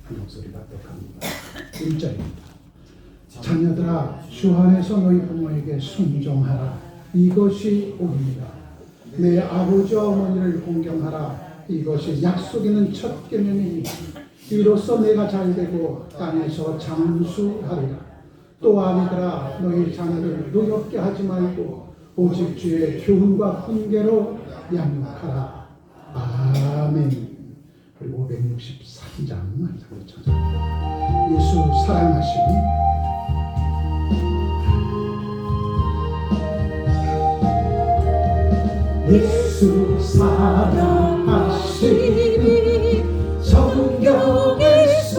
한 목소리가 떡합니다. 1절입니다. 자녀들아 주 안에서 너희 부모에게 순종하라. 이것이 옳으니라. 내 아버지와 어머니를 공경하라. 이것이 약속 있는 첫 계명이니 이로써 내가 잘되고 땅에서 장수하리라. 또 아비들아 너희 자녀를 노엽게 하지 말고 오직 주의 교훈과 훈계로 양육하라. 아멘. 그리고 563장 한 장을 찾아봅니다. 예수 사랑하시는 예수 사랑하시니 성경에서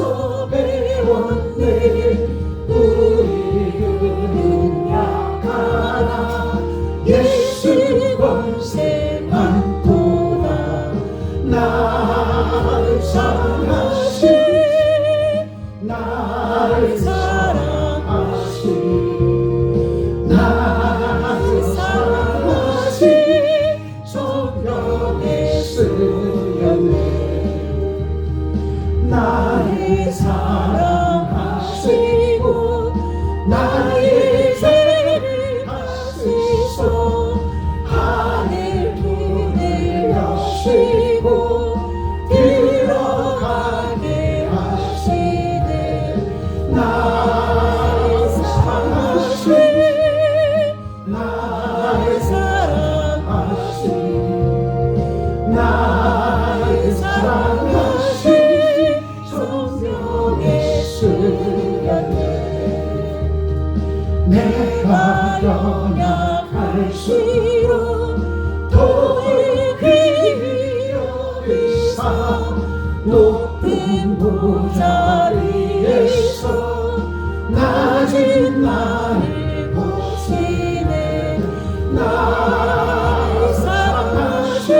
배웠네. 우리는 약하나 예수 권세만 도다. 나를 사랑하시니 나를 사랑하시니 나를 사랑하시니 성경에 쓰였네. 나를 사랑하시고 나의 죄를 씻어 하늘 문을 여시고 들어가게 하시네. 나를 사랑하시니 나를 사랑하시니 나를 사랑하시니 성경에 쓰였네. 내가 연약할수록 더욱 귀히 여기사 높은 보좌리에서 낮은 나를 보시네. 나를 사랑하시니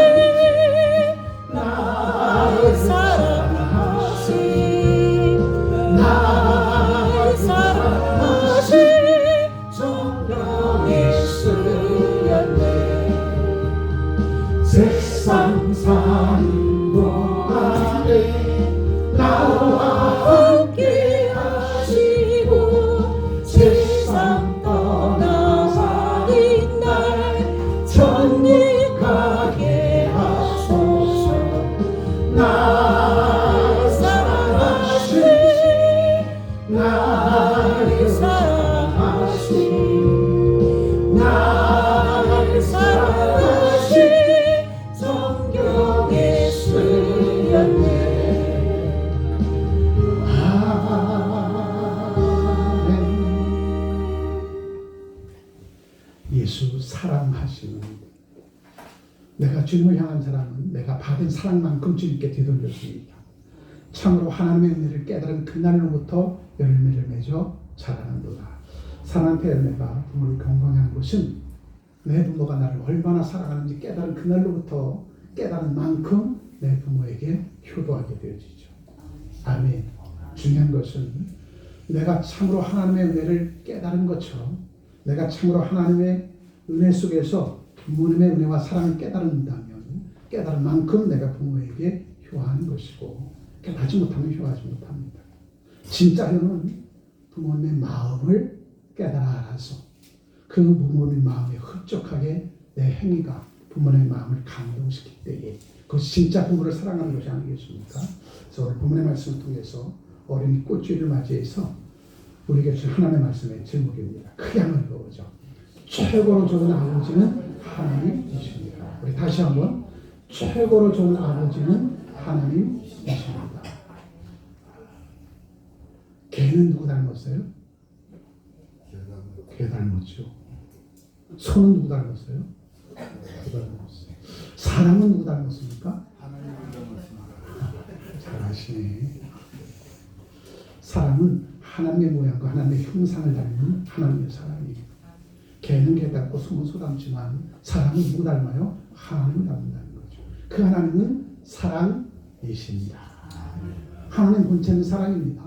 나를 사랑하시니 나를 사랑하시니 성경에 쓰였네. 세상 사는 동안에 나와 함께 하시고 세상 떠나가는 날 천국 가게 하소서. 나를 사랑하시니 나를 사랑하시니 나를 사랑하시니 성경에 쓰였네. 아멘. 예수 사랑하시는 내가 주님을 향한 사랑은 내가 받은 사랑만큼 주님께 되돌렸습니다. 참으로 하나님의 은혜를 깨달은 그날로부터 열매를 맺어 자라는도다. 사랑한테 열매가 부모를 건강하는 것은 내 부모가 나를 얼마나 사랑하는지 깨달은 그날로부터 깨달은 만큼 내 부모에게 효도하게 되어지죠. 아멘. 중요한 것은 내가 참으로 하나님의 은혜를 깨달은 것처럼 내가 참으로 하나님의 은혜 속에서 부모님의 은혜와 사랑을 깨달은다면 깨달은 만큼 내가 부모에게 효하는 것이고 깨닫지 못하면 효하지 못합니다. 진짜 효는 부모님의 마음을 깨달아 알아서 그 부모님의 마음에 흡족하게 내 행위가 부모님의 마음을 감동시킬 때에 그것이 진짜 부모를 사랑하는 것이 아니겠습니까? 그래서 오늘 부모의 말씀을 통해서 어린이 꽃주기를 맞이해서 우리에게 주신 하나님의 말씀의 제목입니다. 크게 한번 읽어보죠. 최고로 좋은 아버지는 하나님이십니다. 우리 다시 한번 최고로 좋은 아버지는 하나님이십니다. 개는 누구 닮았어요? 개 닮았죠. 소는 누구 닮았어요? 개 닮았어요. 사람은 누구 닮았습니까? 하나님 닮았습니다. 잘하시네. 사람은 하나님의 모양과 하나님의 형상을 닮은 하나님의 사람이에요. 개는 개 닮고 소는 소 닮지만 사람은 누구 닮아요? 하나님을 닮는다는 거죠. 그 하나님은 사랑이십니다. 하나님 본체는 사랑입니다.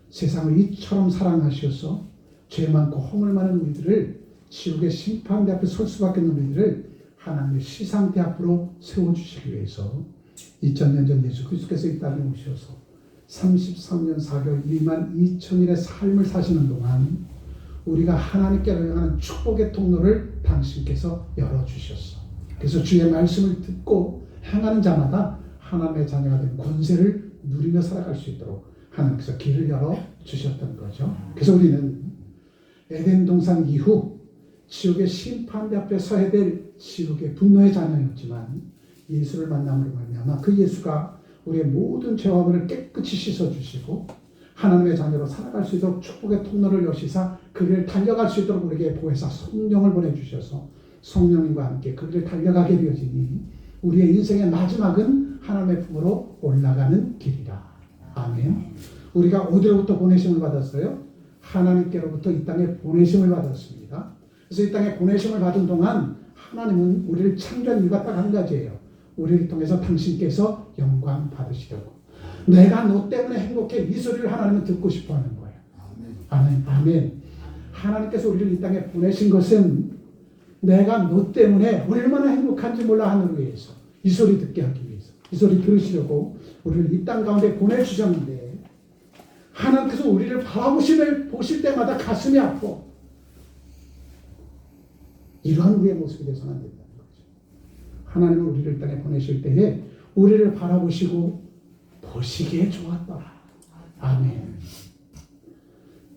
세상을 이처럼 사랑하셔서 죄 많고 허물 많은 우리들을 지옥의 심판대 앞에 설 수밖에 없는 우리들을 하나님의 시상대 앞으로 세워주시기 위해서 2000년 전 예수 그리스도께서 이 땅에 오셔서 33년 4개월 2만 2천일의 삶을 사시는 동안 우리가 하나님께로 향하는 축복의 통로를 당신께서 열어주셨어. 그래서 주의 말씀을 듣고 행하는 자마다 하나님의 자녀가 된 권세를 누리며 살아갈 수 있도록 하나님께서 길을 열어주셨던 거죠. 그래서 우리는 에덴 동산 이후 지옥의 심판대 앞에 서야 될 지옥의 분노의 자녀였지만 예수를 만남으로 말미암아 그 예수가 우리의 모든 죄와 범을 깨끗이 씻어주시고 하나님의 자녀로 살아갈 수 있도록 축복의 통로를 여시사 그 길을 달려갈 수 있도록 우리에게 보혜사 성령을 보내주셔서 성령님과 함께 그 길을 달려가게 되어지니 우리의 인생의 마지막은 하나님의 품으로 올라가는 길이라. 아멘. 우리가 어디로부터 보내심을 받았어요? 하나님께로부터 이 땅에 보내심을 받았습니다. 그래서 이 땅에 보내심을 받은 동안 하나님은 우리를 창조한 이유가 딱 한 가지예요. 우리를 통해서 당신께서 영광 받으시려고. 내가 너 때문에 행복해. 이 소리를 하나님은 듣고 싶어 하는 거예요. 아멘. 아멘. 하나님께서 우리를 이 땅에 보내신 것은 내가 너 때문에 얼마나 행복한지 몰라 하늘 위해서 이 소리 듣게 하기 위해서 이 소리 들으시려고 우리를 이 땅 가운데 보내주셨는데 하나님께서 우리를 보실 때마다 가슴이 아파. 이러한 우리의 모습이 되서는 안 된다는 거죠. 하나님은 우리를 땅에 보내실 때에 우리를 바라보시고 보시기에 좋았더라. 아멘.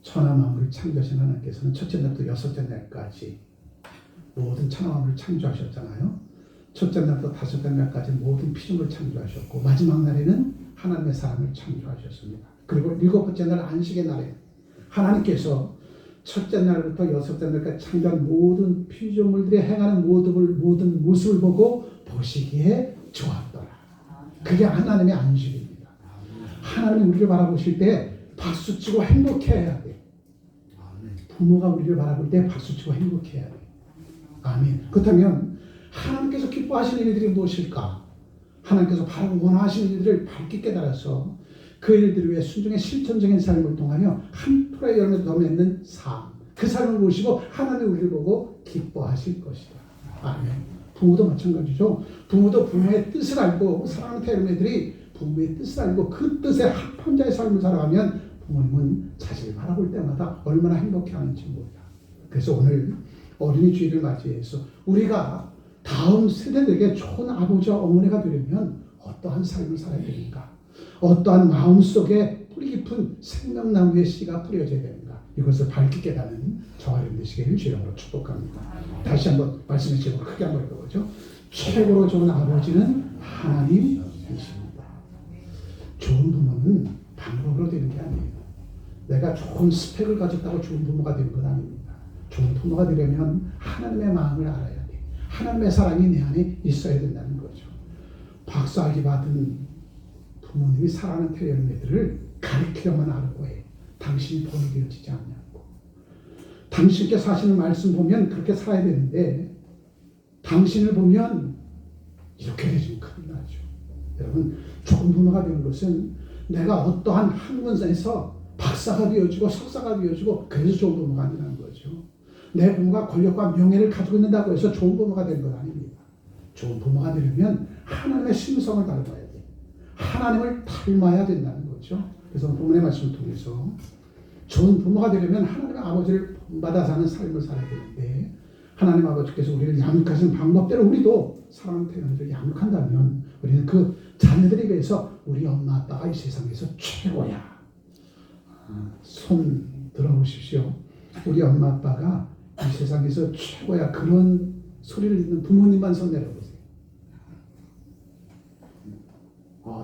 천하 만물을 창조하신 하나님께서는 첫째 날부터 여섯째 날까지 모든 천하 만물을 창조하셨잖아요. 첫째 날부터 다섯째 날까지 모든 피조물을 창조하셨고 마지막 날에는 하나님의 사람을 창조하셨습니다. 그리고 일곱 번째 날 안식의 날에 하나님께서 첫째 날부터 여섯째 날까지 창조한 모든 피조물들이 행하는 모든 모습을 보고 보시기에 좋았더라. 그게 하나님의 안식입니다. 하나님이 우리를 바라보실 때 박수치고 행복해야 돼. 부모가 우리를 바라볼 때 박수치고 행복해야 돼. 아멘. 그렇다면 하나님께서 기뻐하시는 일들이 무엇일까? 하나님께서 바로 원하시는 일들을 밝게 깨달아서 그 일들을 위해 순종의 실천적인 삶을 통하여 한 풀의 열매를 더 맺는 삶, 그 삶을 보시고 하나님 우리를 보고 기뻐하실 것이다. 아멘. 부모도 마찬가지죠. 부모도 부모의 뜻을 알고 사랑하는 태어나들이 부모의 뜻을 알고 그 뜻에 합한 자의 삶을 살아가면 부모님은 자식을 바라볼 때마다 얼마나 행복해하는지 몰라. 그래서 오늘 어린이 주일을 맞이해서 우리가 다음 세대들에게 좋은 아버지와 어머니가 되려면 어떠한 삶을 살아야 되는가? 어떠한 마음속에 뿌리 깊은 생명나무의 씨가 뿌려져야 되는가? 이것을 밝게 깨닫는 저와 여러분 되시기를 주님으로 축복합니다. 다시 한번 말씀의 제목을 크게 한번 읽어보죠. 최고로 좋은 아버지는 하나님이십니다. 좋은 부모는 방법으로 되는 게 아니에요. 내가 좋은 스펙을 가졌다고 좋은 부모가 되는 건 아닙니다. 좋은 부모가 되려면 하나님의 마음을 알아야 돼. 하나님의 사랑이 내 안에 있어야 된다는 거죠. 박사학위 받은 부모님이 사랑하는 태어나들을 가르치려만 하려고 해. 당신이 본이 되어지지 않냐고. 당신께서 하시는 말씀 보면 그렇게 살아야 되는데 당신을 보면 이렇게 되시면 큰일 나죠. 여러분, 좋은 부모가 되는 것은 내가 어떠한 학문에서 박사가 되어지고 석사가 되어지고 그래서 좋은 부모가 아니라는 거죠. 내 부모가 권력과 명예를 가지고 있는다고 해서 좋은 부모가 되는 건 아닙니다. 좋은 부모가 되려면 하나님의 심성을 닮아야 돼. 하나님을 닮아야 된다는 거죠. 그래서 부모의 말씀을 통해서 좋은 부모가 되려면 하나님의 아버지를 본받아 사는 삶을 살아야 되는데 하나님 아버지께서 우리를 양육하시는 방법대로 우리도 사랑하는 태어나들을 양육한다면 우리는 그 자녀들에 비해서 우리 엄마 아빠가 이 세상에서 최고야. 손 들어보십시오. 우리 엄마 아빠가 이 세상에서 최고야. 그런 소리를 듣는 부모님만 손 내려보세요.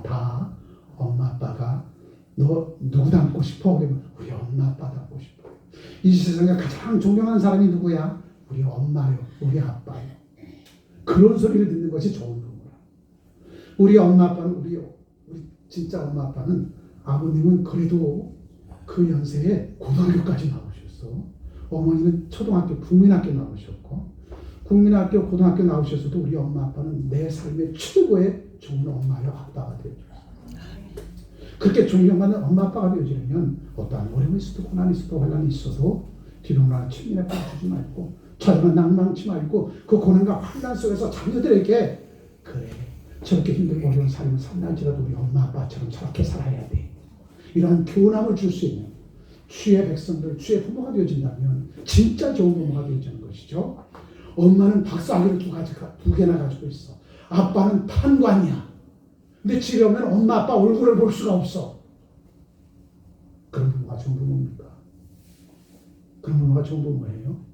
다 엄마 아빠가 너 누구 닮고 싶어? 그러면 우리 엄마 아빠 닮고 싶어. 이 세상에 가장 존경하는 사람이 누구야? 우리 엄마요. 우리 아빠요. 그런 소리를 듣는 것이 좋은 거구나. 우리 엄마 아빠는 우리 진짜 엄마 아빠는 아버님은 그래도 그 연세에 고등학교까지 나오셨어. 어머니는 초등학교, 국민학교 나오셨고 국민학교, 고등학교 나오셨어도 우리 엄마 아빠는 내 삶의 최고의 좋은 엄마요 아빠가 되어줬어. 그렇게 존경받는 엄마 아빠가 되어지려면 어떠한 어려움이 있어도 고난이 있어도 환난이 있어도 뒤로나 침민에 빠지지 말고 자녀가 낭망치 말고 그 고난과 환난 속에서 자녀들에게 그래 저렇게 힘들고 어려운 삶을 산다할지라도 우리 엄마 아빠처럼 저렇게 살아야 돼. 이러한 교훈함을 줄 수 있는 주의 백성들, 주의 부모가 되어진다면 진짜 좋은 부모가 되어지는 것이죠. 엄마는 박사학위를 두 개나 가지고 있어. 아빠는 판관이야. 근데 집에 오면 엄마 아빠 얼굴을 볼 수가 없어. 그런 부모가 좋은 부모입니까? 그런 부모가 좋은 부모예요.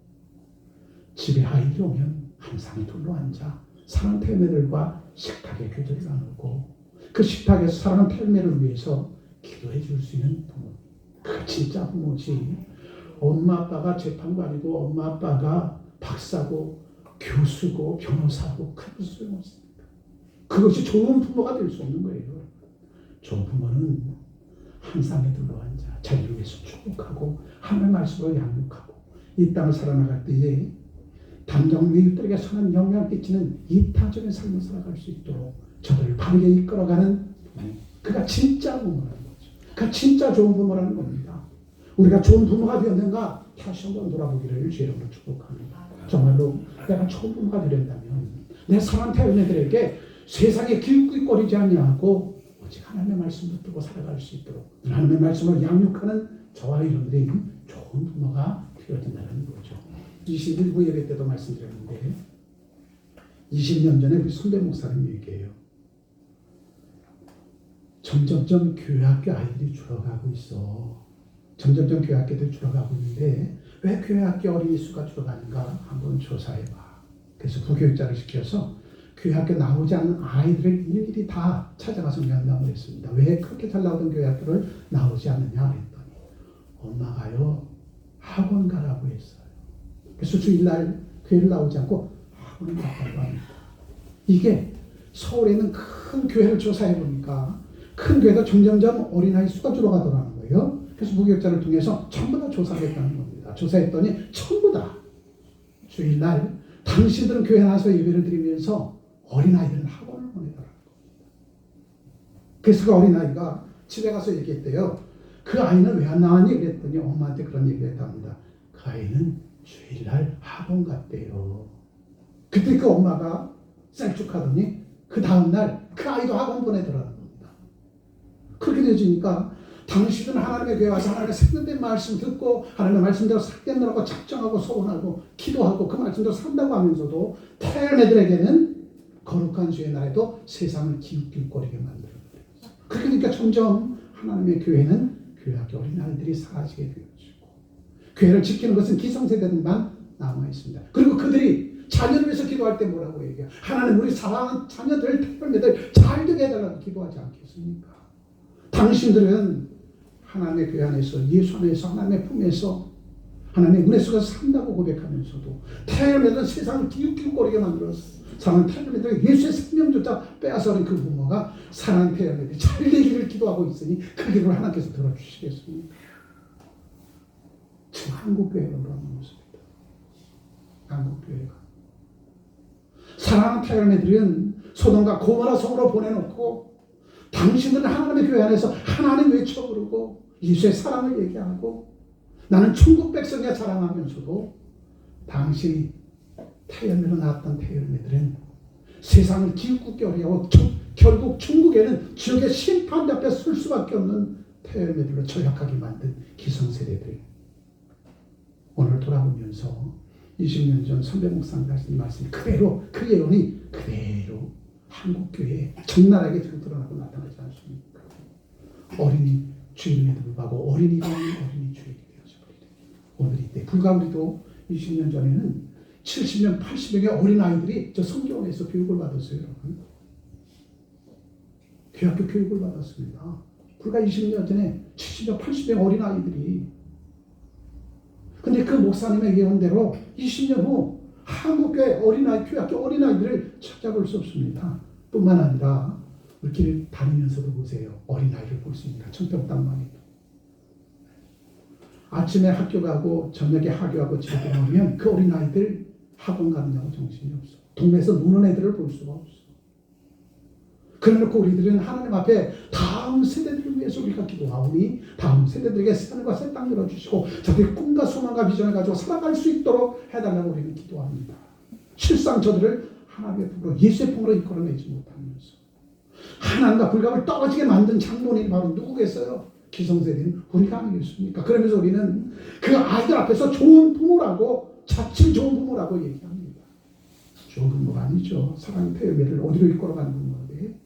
집에 아이들이 오면 항상 둘러앉아 사랑하는 태어매들과 식탁에 교제를 나누고 그 식탁에서 사랑하는 태어매를 위해서 기도해 줄 수 있는 부모. 그 진짜 부모지. 엄마 아빠가 재판관이고 엄마 아빠가 박사고 교수고 변호사고 그 무슨 소용없습니까? 그것이 좋은 부모가 될 수 없는 거예요. 좋은 부모는 항상 둘러앉아 자기를 위해서 축복하고 하나님의 말씀으로 양육하고 이 땅을 살아나갈 때에 당장 이웃들에게 선한 영향을 끼치는 이타적인 삶을 살아갈 수 있도록 저들을 바르게 이끌어가는 그가 진짜 부모라는 거죠. 그가 진짜 좋은 부모라는 겁니다. 우리가 좋은 부모가 되었는가 다시 한번 돌아보기를 주의 이름으로 축복합니다. 정말로 내가 좋은 부모가 되려면 내 사랑하는 태어나들에게 세상에 기웃기웃거리지 아니하고 오직 하나님의 말씀을 듣고 살아갈 수 있도록 하나님의 말씀을 양육하는 저와 여러분들이 좋은 부모가 되어진다는 거죠. 21부 예배 때도 말씀드렸는데 20년 전에 우리 선배 목사님 얘기해요. 점점점 교회학교 아이들이 줄어가고 있어. 점점점 교회학교들이 줄어가고 있는데 왜 교회학교 어린이 수가 줄어가는가 한번 조사해봐. 그래서 부교육자를 시켜서 교회학교 나오지 않는 아이들을 일일이 다 찾아가서 면담을 했습니다. 왜 그렇게 잘 나오던 교회학교를 나오지 않느냐 했더니 엄마가요 학원 가라고 했어요. 그래서 주일날 교회를 나오지 않고 학원을 갔다고 합니다. 이게 서울에 있는 큰 교회를 조사해 보니까 큰 교회가 점점점 어린아이 수가 줄어가더라는 거예요. 그래서 부교육자를 통해서 전부 다 조사했다는 겁니다. 조사했더니 전부 다 주일날 당신들은 교회 나와서 예배를 드리면서 어린아이들은 학원을 보내더라는 겁니다. 그래서 그 어린아이가 집에 가서 얘기했대요. 그 아이는 왜 안 나왔니? 그랬더니 엄마한테 그런 얘기를 했답니다. 그 아이는 주일날 학원 갔대요. 그때 그 엄마가 셀쭉하더니 그 다음날 그 아이도 학원 보내더라는 겁니다. 그렇게 되어지니까 당신은 하나님의 교회 와서 하나님의 생명된 말씀 듣고 하나님의 말씀대로 살겠노라고 작정하고 소원하고 기도하고 그 말씀대로 산다고 하면서도 태어나들에게는 거룩한 주의 날에도 세상을 기웃기웃거리게 만들어요. 그러니까 점점 하나님의 교회는 교회학교 어린아이들이 사라지게 되어지고 교회를 지키는 것은 기성세대들만 남아있습니다. 그리고 그들이 자녀를 위해서 기도할 때 뭐라고 얘기해요? 하나님 우리 사랑하는 자녀들 태어나들 잘 되게 해달라고 기도하지 않겠습니까? 당신들은 하나님의 교회 안에서 예수 안에서 하나님의 품에서 하나님의 은혜 속에서 산다고 고백하면서도 태어나는 세상을 기웃기웃거리게 만들었어. 사랑하는 태어나들 예수의 생명조차 빼앗아버린 그 부모가 사랑하는 태어나들 잘 되기를 기도하고 있으니 그 기도를 하나님께서 들어주시겠습니까? 지금 한국교회가 그런 모습입니다. 한국교회가 사랑하는 태어나들은 소돔과 고모라 성으로 보내놓고 당신들은 하나님의 교회 안에서 하나님 외쳐 부르고 예수의 사랑을 얘기하고 나는 천국 백성이야 자랑하면서도 당신이 태연으로 낳았던 태연이들은 세상을 기웃기웃게 하고 결국 천국에는 지옥의 심판 앞에 설 수밖에 없는 태연이들로 저약하게 만든 기성세대들. 오늘 돌아보면서 20년 전 선배 목사님 하신 말씀 그대로 그 예언이 그대로 한국교회에 적나라하게 드러나고 나타나지 않습니까? 어린이 주일에도 불구하고 어린이가 어린이 주일이 되어져버리네. 오늘 이때 불과 우리도 20년 전에는 70명, 80명의 어린아이들이 저 성교원에서 교육을 받았어요, 여러분. 교학교 교육을 받았습니다. 불과 20년 전에 70명, 80명 어린아이들이. 근데 그 목사님의 예언대로 20년 후 한국교회 어린아이, 교학교 어린아이들을 찾아볼 수 없습니다. 뿐만 아니라 우리 길 다니면서도 보세요. 어린아이를 볼 수 있습니다. 청평땅만 해도. 아침에 학교 가고 저녁에 학교하고 집에 돌아오면 그 어린아이들 학원 가느냐고 정신이 없어. 동네에서 노는 애들을 볼 수가 없어. 그래놓고 우리들은 하나님 앞에 다음 세대들을 위해서 우리가 기도하오니 다음 세대들에게 새하늘과 새 땅 열어주시고 저들의 꿈과 소망과 비전을 가지고 살아갈 수 있도록 해달라고 우리는 기도합니다. 실상 저들을 하나님의 품으로 예수의 품으로 이끌어내지 못하면서 하나님과 불감을 떨어지게 만든 장본인이 바로 누구겠어요? 기성세대는 우리가 아니겠습니까? 그러면서 우리는 그 아이들 앞에서 좋은 부모라고, 자칭 좋은 부모라고 얘기합니다. 좋은 부모가 아니죠. 사랑의 태엽이를 어디로 이끌어가는 부모인데,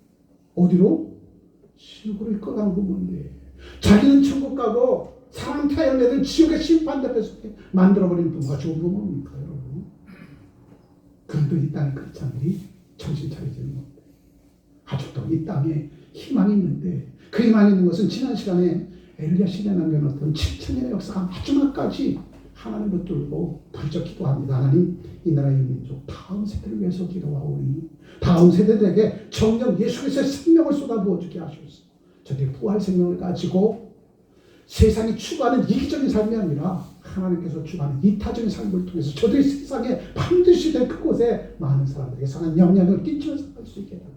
어디로? 지옥으로 이끌어가는 부모인데, 자기는 천국 가고 사랑 태연 애들 지옥의 심판대 앞에서 만들어버리는 부모가 좋은 부모입니까, 여러분? 그래도 이 땅의 크리스찬들이 정신 차리지는 못해. 아직도 이 땅에 희망이 있는데, 그 희망이 있는 것은 지난 시간에 엘리야 시대에 남겨놓던 7천년의 역사가 마지막까지 하나님 붙들고 부르짖어 기도합니다. 하나님, 이 나라의 민족 다음 세대를 위해서 기도하오니 다음 세대들에게 정녕 예수 그리스도의 생명을 쏟아부어주게 하시옵소서. 저들이 부활 생명을 가지고 세상이 추구하는 이기적인 삶이 아니라 하나님께서 추구하는 이타적인 삶을 통해서 저들이 세상에 반드시 될 그곳에 많은 사람들에게 선한 영향을 끼치면서 살 수 있게 해달라고.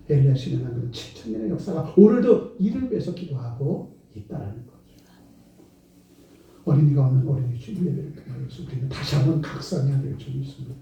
엘리야 시대에 남겨놓은 7천년의 역사가 오늘도 이를 위해서 기도하고 있다라는 거죠. 어린이가 없는 어린이 주일 예배를 통해서 우리는 다시 한번 각성해야 될 점이 있습니다.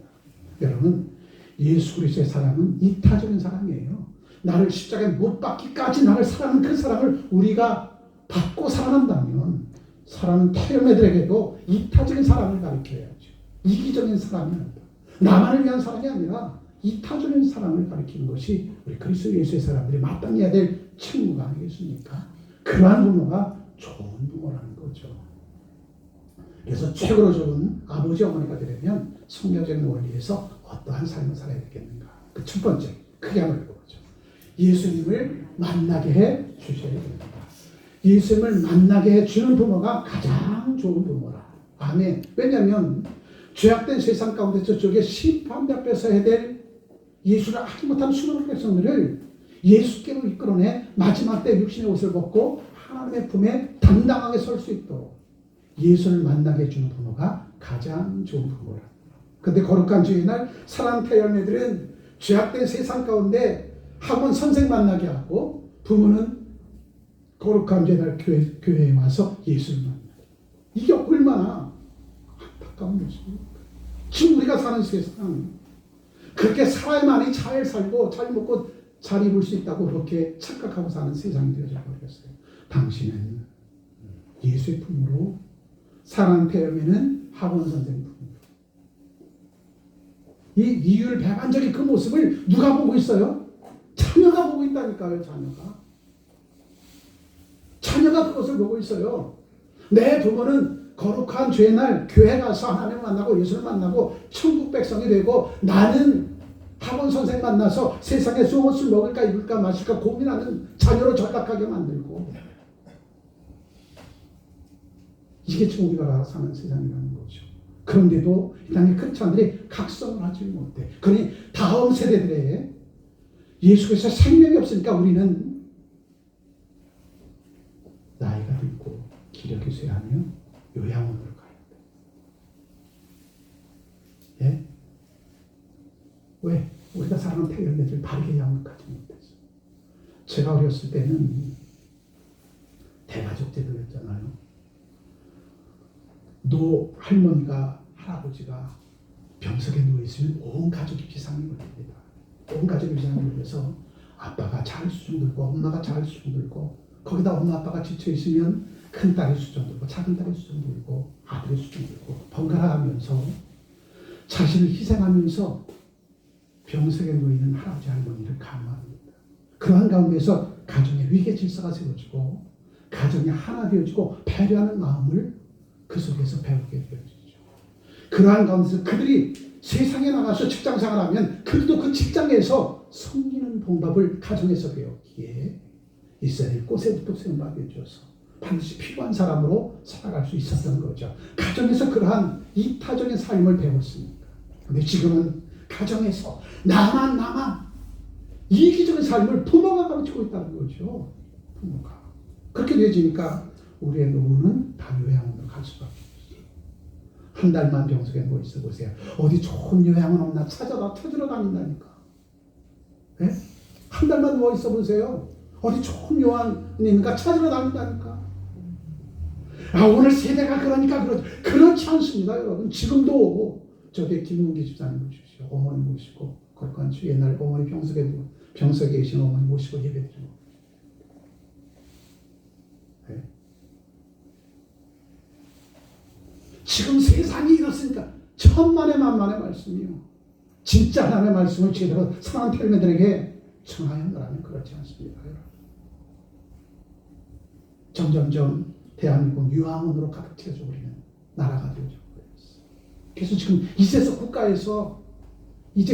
여러분, 예수 그리스도의 사랑은 이타적인 사랑이에요. 나를 십자가에 못 박기까지 나를 사랑하는 그 사랑을 우리가 받고 살아간다면 사랑하는 태연애들에게도 이타적인 사랑을 가르쳐야죠. 이기적인 사랑이 아니다. 나만을 위한 사랑이 아니라 이타적인 사랑을 가르치는 것이 우리 그리스도 예수의 사람들이 마땅히 해야 될 책무가 아니겠습니까? 그러한 부모가 좋은 부모라는 거죠. 그래서 최고로 좋은 아버지 어머니가 되려면 성경적인 원리에서 어떠한 삶을 살아야 되겠는가? 그 첫 번째, 크게 한번 읽어보죠. 예수님을 만나게 해 주셔야 됩니다. 예수님을 만나게 해 주는 부모가 가장 좋은 부모라. 아멘. 왜냐하면 죄악된 세상 가운데 저쪽에 심판대 앞에서 해야 될 예수를 알지 못한 수많은 백성들을 예수께로 이끌어내 마지막 때 육신의 옷을 벗고 하나님의 품에 당당하게 설 수 있도록 예수를 만나게 해주는 부모가 가장 좋은 부모라. 그런데 거룩한 주의 날 사랑 태연애들은 죄악된 세상 가운데 학원 선생 만나게 하고 부모는 거룩한 주의 날 교회에 와서 예수를 만나요. 이게 얼마나 안타까운 것입니까? 지금 우리가 사는 세상 그렇게 살아야만이 잘 살고 잘 먹고 잘 입을 수 있다고 그렇게 착각하고 사는 세상이 되어져 버렸어요. 당신은 예수의 품으로, 사랑하는 태연애는 학원 선생 품으로. 이 이율배반적인 그 모습을 누가 보고 있어요? 자녀가 보고 있다니까요. 자녀가 그것을 보고 있어요. 내 부모는 거룩한 주의 날 교회 가서 하나님을 만나고 예수를 만나고 천국 백성이 되고 나는 학원 선생 만나서 세상에 무엇을 먹을까 입을까 마실까 고민하는 자녀로 전락하게 만들고, 이게 지금 우리가 사는 세상이라는 거죠. 그런데도 이 땅의 크리스찬들이 각성을 하지 못해. 그러니 다음 세대들의 예수께서 생명이 없으니까 우리는 나이가 들고 기력이 쇠하면 요양원으로 가야 돼. 예? 왜? 우리가 사랑하는 태연애들 바르게 양육하지 못했어. 제가 어렸을 때는 대가족 제도였잖아요. 할머니가, 할아버지가 병석에 누워있으면 온 가족이 비상이 걸립니다. 온 가족이 비상이 걸려서 아빠가 잘 수종 들고 엄마가 잘 수종 들고 거기다 엄마 아빠가 지쳐있으면 큰딸이 수종 들고 작은딸이 수종 들고 아들이 수종 들고 번갈아 가면서 자신을 희생하면서 병석에 누워있는 할아버지 할머니를 감화합니다. 그러한 가운데서 가정의 위계 질서가 세워지고 가정이 하나 되어지고 배려하는 마음을 그 속에서 배우게 되어지죠. 그러한 가운데서 그들이 세상에 나가서 직장생활을 하면 그들도 그 직장에서 섬기는 방법을 가정에서 배웠기에 이스라엘 꽃에부터 세움받게 주어서 반드시 필요한 사람으로 살아갈 수 있었던 거죠. 가정에서 그러한 이타적인 삶을 배웠습니다. 그런데 지금은 가정에서 나만 이기적인 삶을 부모가 가르치고 있다는 거죠. 부모가. 그렇게 되어지니까 우리의 노후는 다 요양원으로 갈 수밖에 없어요. 한 달만 병석에 누워 있어 보세요. 어디 좋은 요양원 없나 찾으러 다닌다니까. 네? 한 달만 누워 있어 보세요. 어디 좋은 요양원이 있는가 찾으러 다닌다니까. 오늘 세대가 그러니까 그렇지 않습니다, 여러분. 지금도 저기 김문기 집사님 모십시오. 어머니 모시고 거룩한 주 옛날 어머니 병석에 계신 어머니 모시고 예배드리고. 지금 세상이 이렇습니까? 천만의 만만의 말씀이요. 진짜 하나님의 말씀을 제대로 사랑하는 태어나들에게 청하여 너라면 그렇지 않습니다. 점점점 대한민국 유황원으로 가득 채워져 버리는 나라가 되어져 버렸어요. 그래서 지금 이제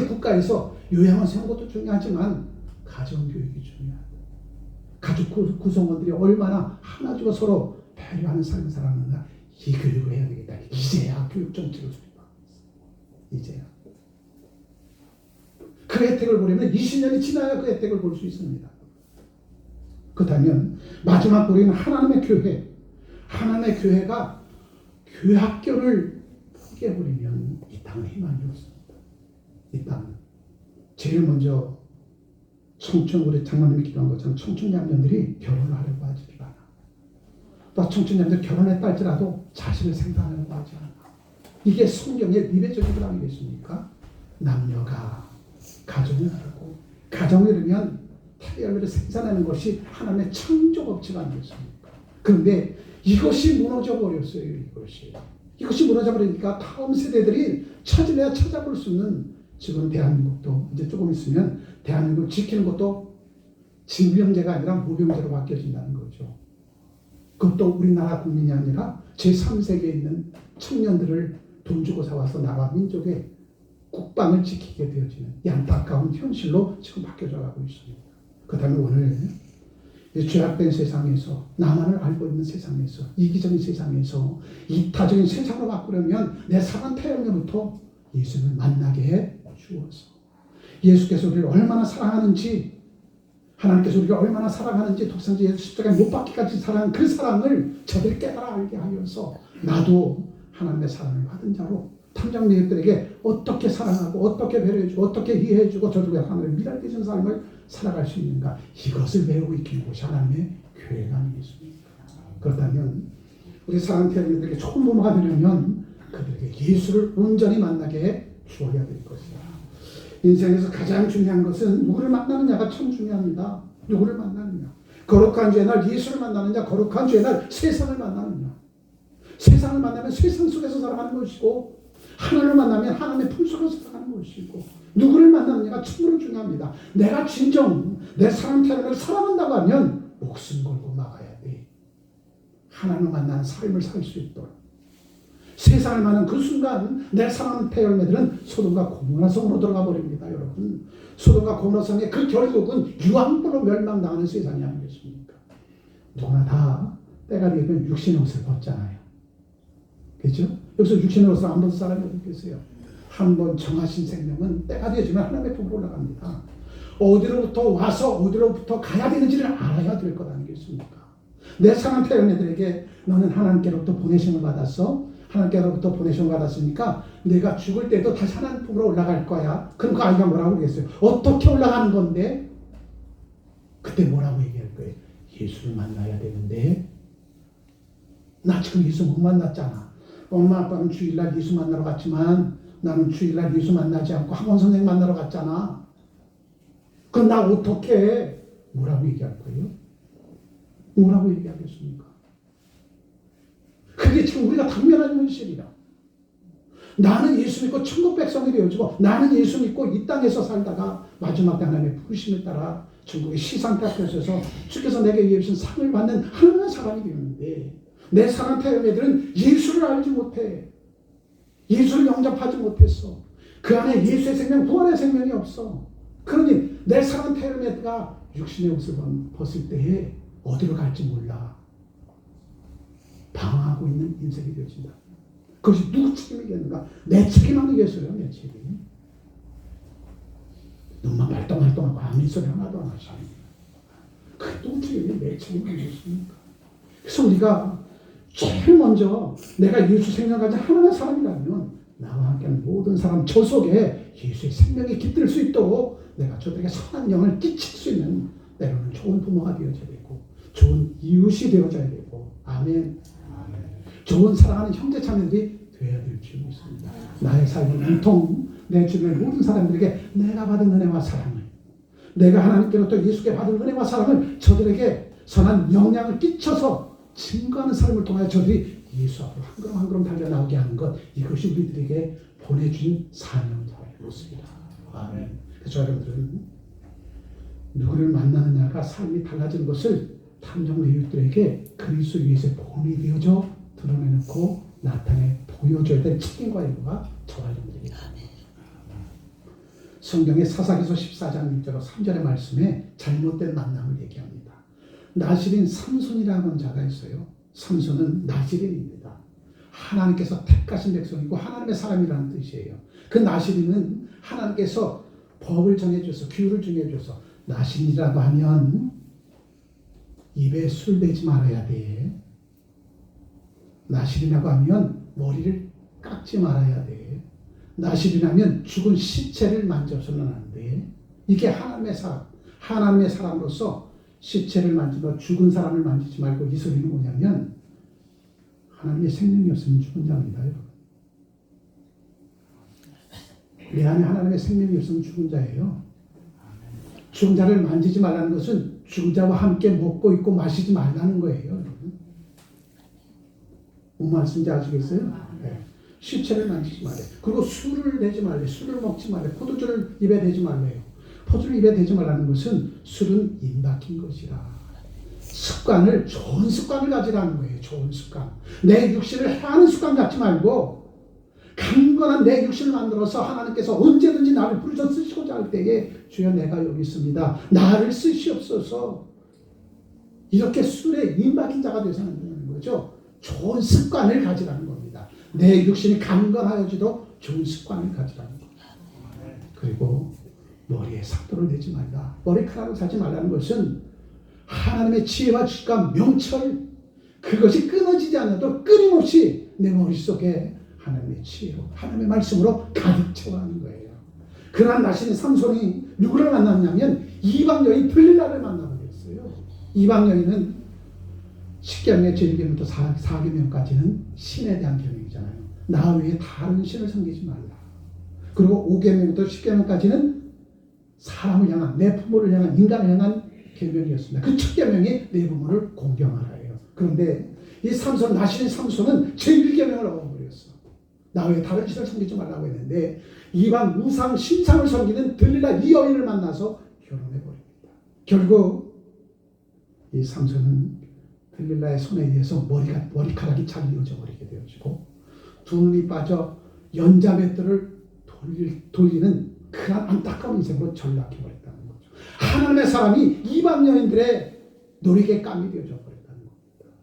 국가에서 요양원 세우는 것도 중요하지만 가정교육이 중요하다. 가족 구성원들이 얼마나 하나주고 서로 배려하는 삶을 살았는가, 이 교육을 해야 되겠다. 이제야 교육 정책을 수립하고 있어요. 이제야. 그 혜택을 보려면 20년이 지나야 그 혜택을 볼 수 있습니다. 그렇다면 마지막 우리는 하나님의 교회, 하나님의 교회가 교학교를 포기해버리면 이 땅은 희망이 없습니다. 이 땅은 제일 먼저 우리 장로님이 기도한 것처럼 청춘양녀들이 결혼을 하려고 하지 않아. 또 청춘양녀들 결혼했다 할지라도 자식을 생산하려고 하지 않아. 이게 성경의 미래적인 것 아니겠습니까? 남녀가 가정을 하고 가정을 이루면 태열을 생산하는 것이 하나님의 창조 법칙 아니겠습니까? 그런데 이것이 무너져 버렸어요. 이것이 무너져 버리니까 다음 세대들이 찾으려야 찾아볼 수 있는, 지금 대한민국도 이제 조금 있으면 대한민국을 지키는 것도 징병제가 아니라 무병제로 바뀌어진다는 거죠. 그것도 우리나라 국민이 아니라 제3세계에 있는 청년들을 돈 주고 사와서 나라 민족의 국방을 지키게 되어지는 이 안타까운 현실로 지금 바뀌어져 가고 있습니다. 그다음에 오늘 죄악된 세상에서, 나만을 알고 있는 세상에서, 이기적인 세상에서 이타적인 세상으로 바꾸려면 내 사랑 태영에부터 예수를 만나게 해 주어서, 예수께서 우리를 얼마나 사랑하는지, 하나님께서 우리가 얼마나 사랑하는지, 독생자 예수 십자가에 못 박기까지 사랑한 그 사랑을 저들이 깨달아 알게 하여서 나도 하나님의 사랑을 받은 자로 탐정네들에게 어떻게 사랑하고 어떻게 배려해주고 어떻게 이해해주고 저들과 하나님의 미랄되신 삶을 살아갈 수 있는가, 이것을 배우고 익히는 곳이 하나님의 교회가 아니겠습니까? 그렇다면 우리 사랑하는 태어나들에게 좋은 부모가 되려면 그들에게 예수를 온전히 만나게 해 주어야 될 것이다. 인생에서 가장 중요한 것은 누구를 만나느냐가 참 중요합니다. 누구를 만나느냐. 거룩한 주의 날 예수를 만나느냐, 거룩한 주의 날 세상을 만나느냐. 세상을 만나면 세상 속에서 살아가는 것이고, 하나님을 만나면 하나님의 품 속에서 살아가는 것이고, 누구를 만나느냐가 참으로 중요합니다. 내가 진정 내 사랑 태어나를 사랑한다고 하면 목숨 걸고 막아야 돼. 하나님을 만나는 삶을 살 수 있도록. 세상을 만난 그 순간 내 사랑하는 태열매들은 소돔과 고모라 성으로 들어가 버립니다. 여러분, 소돔과 고모라 성의 그 결국은 유황불로 멸망당하는 세상이 아니겠습니까? 누구나 다 때가 되면 육신의 옷을 벗잖아요. 그렇죠? 여기서 육신의 옷을 안 벗은 사람이 어디 계세요? 한 번 정하신 생명은 때가 되어지면 하나님의 품으로 올라갑니다. 어디로부터 와서 어디로부터 가야 되는지를 알아야 될 것 아니겠습니까? 내 사랑하는 태열매들에게 너는 하나님께로부터 보내심을 받았어. 하나님께로부터 보내심을 받았으니까 내가 죽을 때도 다시 하나님 품으로 올라갈 거야. 그럼 그 아이가 뭐라고 그러겠어요? 어떻게 올라가는 건데? 그때 뭐라고 얘기할 거예요? 예수를 만나야 되는데 나 지금 예수 못 만났잖아. 엄마 아빠는 주일날 예수 만나러 갔지만 나는 주일날 예수 만나지 않고 학원 선생님 만나러 갔잖아. 그럼 나 어떻게 해? 뭐라고 얘기할 거예요? 뭐라고 얘기하겠습니까? 그게 지금 우리가 당면한 현실이다. 나는 예수 믿고 천국 백성이 되어지고, 나는 예수 믿고 이 땅에서 살다가 마지막 때 하나님의 부르심에 따라 천국의 시상대 앞에서 주께서 내게 예비신 상을 받는 하나님의 사람이 되었는데, 내 사랑 태어매들은 예수를 알지 못해. 예수를 영접하지 못했어. 그 안에 예수의 생명, 구원의 생명이 없어. 그러니 내 사랑 태어매가 육신의 옷을 벗을 때에 어디로 갈지 몰라. 방황하고 있는 인생이 되어진다. 그것이 누구 책임이겠는가? 내 책임 아니겠어요? 내 책임. 눈만 발동발동하고 아무 소리 하나도 안 하시네. 그게 누구 책임이 내 책임 아니겠습니까? 그래서 우리가 제일 먼저 내가 예수 생명 가진 하나님의 사람이라면 나와 함께하는 모든 사람 저 속에 예수의 생명이 깃들 수 있도록 내가 저들에게 선한 영을 끼칠 수 있는, 때로는 좋은 부모가 되어져야 되고 좋은 이웃이 되어져야 되고, 아멘. 좋은 사랑하는 형제 자매들이 되어야 될 줄 믿습니다. 나의 삶은 온통 내 주변의 모든 사람들에게 내가 받은 은혜와 사랑을, 내가 하나님께로부터 예수께 받은 은혜와 사랑을 저들에게 선한 영향을 끼쳐서 증거하는 삶을 통하여 저들이 예수 앞으로 한 걸음 한 걸음 달려나오게 하는 것, 이것이 우리들에게 보내준 사명이었습니다. 아멘. 그래서 여러분들은 누구를 만나느냐가 삶이 달라지는 것을 탐정 이웃들에게 그리스도 위에서 본이 되어져 드러내놓고 나타내 보여줘야 될 책임과 의무가 저와 여러분들입니다. 성경의 사사기서 14장 1절 3절의 말씀에 잘못된 만남을 얘기합니다. 나실인 삼손이라는 하는 자가 있어요. 삼손은 나실인입니다. 하나님께서 택하신 백성이고 하나님의 사람이라는 뜻이에요. 그 나실인은 하나님께서 법을 정해줘서 규율을 정해줘서 나실이라고 하면 입에 술 대지 말아야 돼. 나실이라고 하면 머리를 깎지 말아야 돼. 나실이라면 죽은 시체를 만져서는 안 돼. 이게 하나님의 사람. 하나님의 사람으로서 시체를 만지고 죽은 사람을 만지지 말고, 이 소리는 뭐냐면 하나님의 생명이 없으면 죽은 자입니다. 여러분. 내 안에 하나님의 생명이 없으면 죽은 자예요. 죽은 자를 만지지 말라는 것은 죽은 자와 함께 먹고 있고 마시지 말라는 거예요. 여러분. 뭔 말씀인지 아시겠어요? 네. 시체를 만지지 말래. 그리고 술을 내지 말래. 술을 먹지 말래. 포도주를 입에 대지 말래요. 포도주를 입에 대지 말라는 것은 술은 임박힌 것이라. 습관을, 좋은 습관을 가지라는 거예요. 좋은 습관. 내 육신을 해하는 습관 갖지 말고 강건한 내 육신을 만들어서 하나님께서 언제든지 나를 부르셔 쓰시고자 할 때에 주여 내가 여기 있습니다. 나를 쓰시옵소서. 이렇게 술에 임박힌 자가 되어서 안 되는 거죠. 좋은 습관을 가지라는 겁니다. 내 육신이 강건하여지도록 좋은 습관을 가지라는 겁니다. 그리고 머리에 삭도를 내지 말라. 머리카락을 사지 말라는 것은 하나님의 지혜와 지식과 명철, 그것이 끊어지지 않아도 끊임없이 내 머릿속에 하나님의 지혜로, 하나님의 말씀으로 가득 채워가는 거예요. 그러한 나신의 삼손이 누구를 만났냐면 이방 여인 들릴라를 만나버렸어요. 이방 여인은 10계명의 제1계명부터 4계명까지는 신에 대한 계명이잖아요. 나 외에 다른 신을 섬기지 말라. 그리고 5계명부터 10계명까지는 사람을 향한, 내 부모를 향한, 인간을 향한 계명이었습니다. 그 첫 계명이 내 부모를 공경하라예요. 그런데 이 삼손, 나신의 삼손은 제1계명을 어겨버렸어. 나 외에 다른 신을 섬기지 말라고 했는데 이방 우상 신상을 섬기는 들릴라 이 여인을 만나서 결혼해버립니다. 결국 이 삼손은 들릴라의 손에 의해서 머리카락이 잘리어져 버리게 되어지고 두 눈이 빠져 연자맷돌을 돌리는 그런 안타까운 인생으로 전락해버렸다는 거죠. 하나님의 사람이 이방 여인들의 놀이개감이 되어져 버렸다는 겁니다.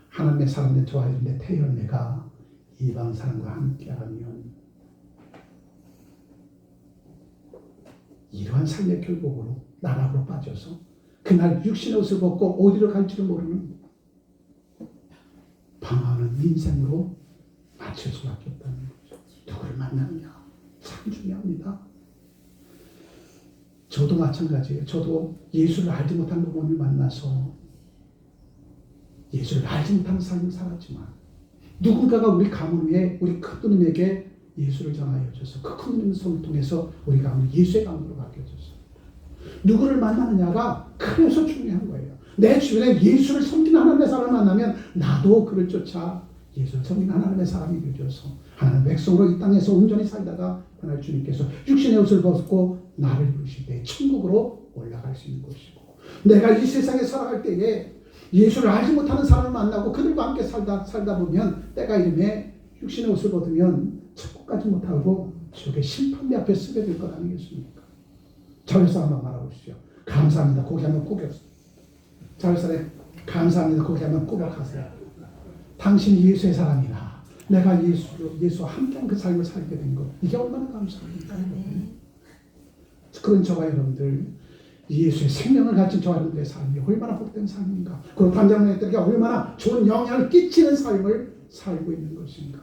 하나님의 사람들 좋아했는데 태열매가 이방 사람과 함께하면 이러한 삶의 결국으로 나락으로 빠져서 그날 육신의 옷을 벗고 어디로 갈지를 모르는 방황하는 인생으로 마칠 수밖에 없다는 거죠. 누구를 만나느냐 참 중요합니다. 저도 마찬가지예요. 저도 예수를 알지 못한 부모님을 만나서 예수를 알지 못하는 삶을 살았지만 누군가가 우리 가문 위에 우리 큰누님에게 예수를 전하여 줘서 그 큰누님 손을 통해서 우리 가문이 예수의 가문으로 바뀌어졌어요. 누구를 만나느냐가 그래서 중요한 거예요. 내 주변에 예수를 섬기는 하나님의 사람을 만나면 나도 그를 쫓아 예수를 섬기는 하나님의 사람이 되어서 하나님의 백성으로 이 땅에서 온전히 살다가 그날 주님께서 육신의 옷을 벗고 나를 부르실 때 천국으로 올라갈 수 있는 것이고, 내가 이 세상에 살아갈 때에 예수를 알지 못하는 사람을 만나고 그들과 함께 살다 보면 때가 이름에 육신의 옷을 벗으면 천국까지 못하고 지옥의 심판대 앞에 서게 될 것 아니겠습니까? 자회사 한번 말아보시죠. 감사합니다. 고개 한번 꾸겼어요. 자회사에 감사합니다. 고개 한번 꾸격하세요. 당신이 예수의 사람이라 내가 예수와 함께한 그 삶을 살게 된 것, 이게 얼마나 감사합니까? 그런 저와 여러분들, 예수의 생명을 가진 저와 여러분들의 삶이 얼마나 복된 삶인가, 그리고 담장님들에게 얼마나 좋은 영향을 끼치는 삶을 살고 있는 것인가.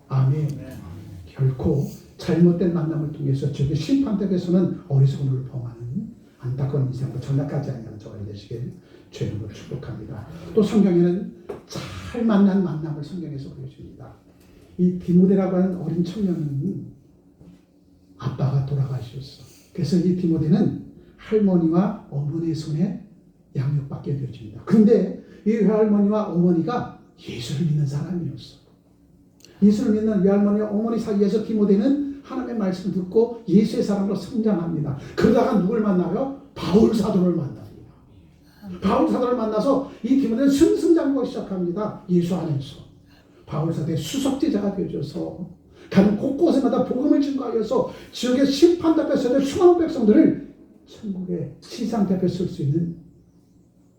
아멘. 결코 잘못된 만남을 통해서 저기 심판대에서는 어리석음을 범하는 안타까운 인생으로 전락하지 않는 저가 되시길 주님으로 축복합니다. 또 성경에는 잘 만난 만남을 성경에서 보여줍니다. 이 디모데라고 하는 어린 청년은 아빠가 돌아가셨어. 그래서 이 디모데는 할머니와 어머니의 손에 양육받게 되어집니다. 그런데 이 할머니와 어머니가 예수를 믿는 사람이었어. 예수를 믿는 외할머니, 어머니 사이에서 디모데는 하나님의 말씀을 듣고 예수의 사람으로 성장합니다. 그러다가 누굴 만나요? 바울 사도를 만납니다. 바울 사도를 만나서 이 디모데는 승승장구하기 시작합니다. 예수 안에서. 바울 사도의 수석제자가 되어져서 가는 곳곳에마다 복음을 증거하여서 지역의 심판 대표 세대 수많은 백성들을 천국의 시상 대표 쓸 수 있는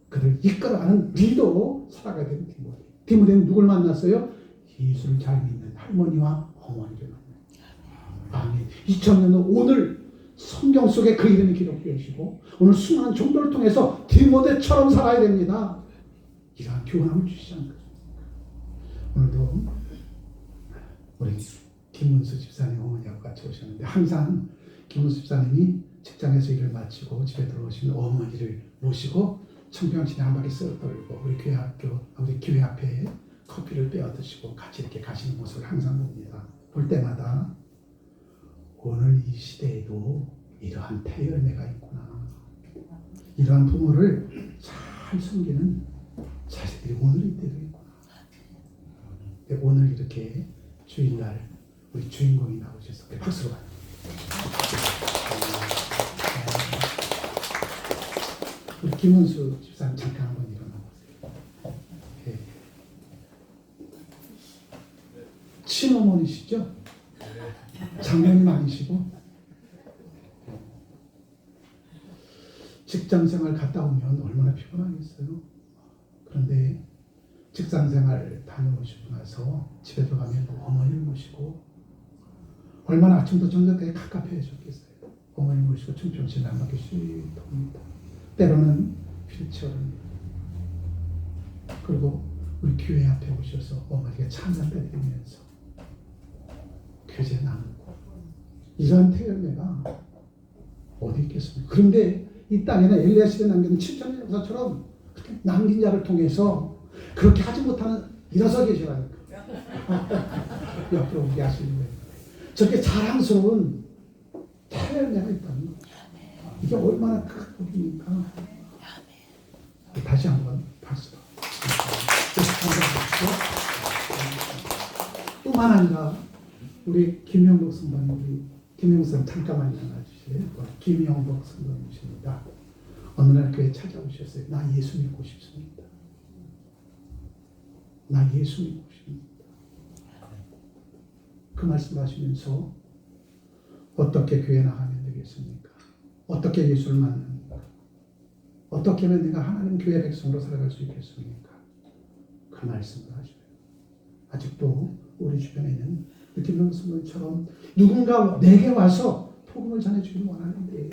그를 이끌어가는 리더로 살아가게 된 디모데. 디모데는 누굴 만났어요? 예수를 잘 믿는 할머니와 어머니를 만났어요. 아멘. 2000년도 오늘 성경 속에 그 이름이 기록되시고 오늘 수많은 종도를 통해서 디모데처럼 살아야 됩니다. 이러한 교훈함을 주시지 않습니까? 오늘도 우리 김문수 집사님 어머니하고 같이 오셨는데 항상 김문수 집사님이 직장에서 일을 마치고 집에 들어오시면 어머니를 모시고 청평시내 한 바퀴 쓱 돌고 우리 교회 앞에 커피를 빼어 드시고 같이 이렇게 가시는 모습을 항상 봅니다. 볼 때마다 오늘 이 시대에도 이러한 태열매가 있구나. 이러한 부모를 잘 섬기는 자식들이 오늘 이때도 있구나. 오늘 이렇게 주일날 우리 주인공이 나오셔서 박수로 가요. 우리 김은수 집사님 잠깐 한번 일어나 보세요. 네. 친어머니시죠? 장모님 아니시고 직장생활 갔다 오면 얼마나 피곤하겠어요. 그런데 직장생활 다녀오시고 나서 집에 들어가면 어머니를 모시고 얼마나 아침부터 저녁까지 갑갑해졌겠어요. 어머니 모시고 청평시내 한 바퀴 씩 돕니다. 때로는 휠체어를 그리고 우리 교회 앞에 오셔서 어머니가 찬양 드리면서 교제 나누고 이러한 태열매가 어디 있겠습니까? 그런데 이 땅에는 엘리야 시대에 남기는 7천의 역사처럼 그렇게 남긴 자를 통해서 그렇게 하지 못하는 일어서 계시라니까. 옆으로 오게 하시는 거예요. 저렇게 자랑스러운 태열매가 있다는 거죠. 이게 얼마나 큰 복입니까? 다시 한번 박수. 뿐만 아니라 우리 김영복 선배님, 우리 김영복 선배님 잠깐만 일어나주세요. 김영복 선배님이십니다. 어느 날 교회 찾아오셨어요. 나 예수 믿고 싶습니다. 나 예수 믿고 싶습니다. 그 말씀하시면서 어떻게 교회 나가면 되겠습니까? 어떻게 예수를 만납니까? 어떻게 하면 내가 하나님 교회 백성으로 살아갈 수 있겠습니까? 그 말씀을 하셔요. 아직도 우리 주변에는 김명수님처럼 누군가 내게 와서 복음을 전해주기를 원하는데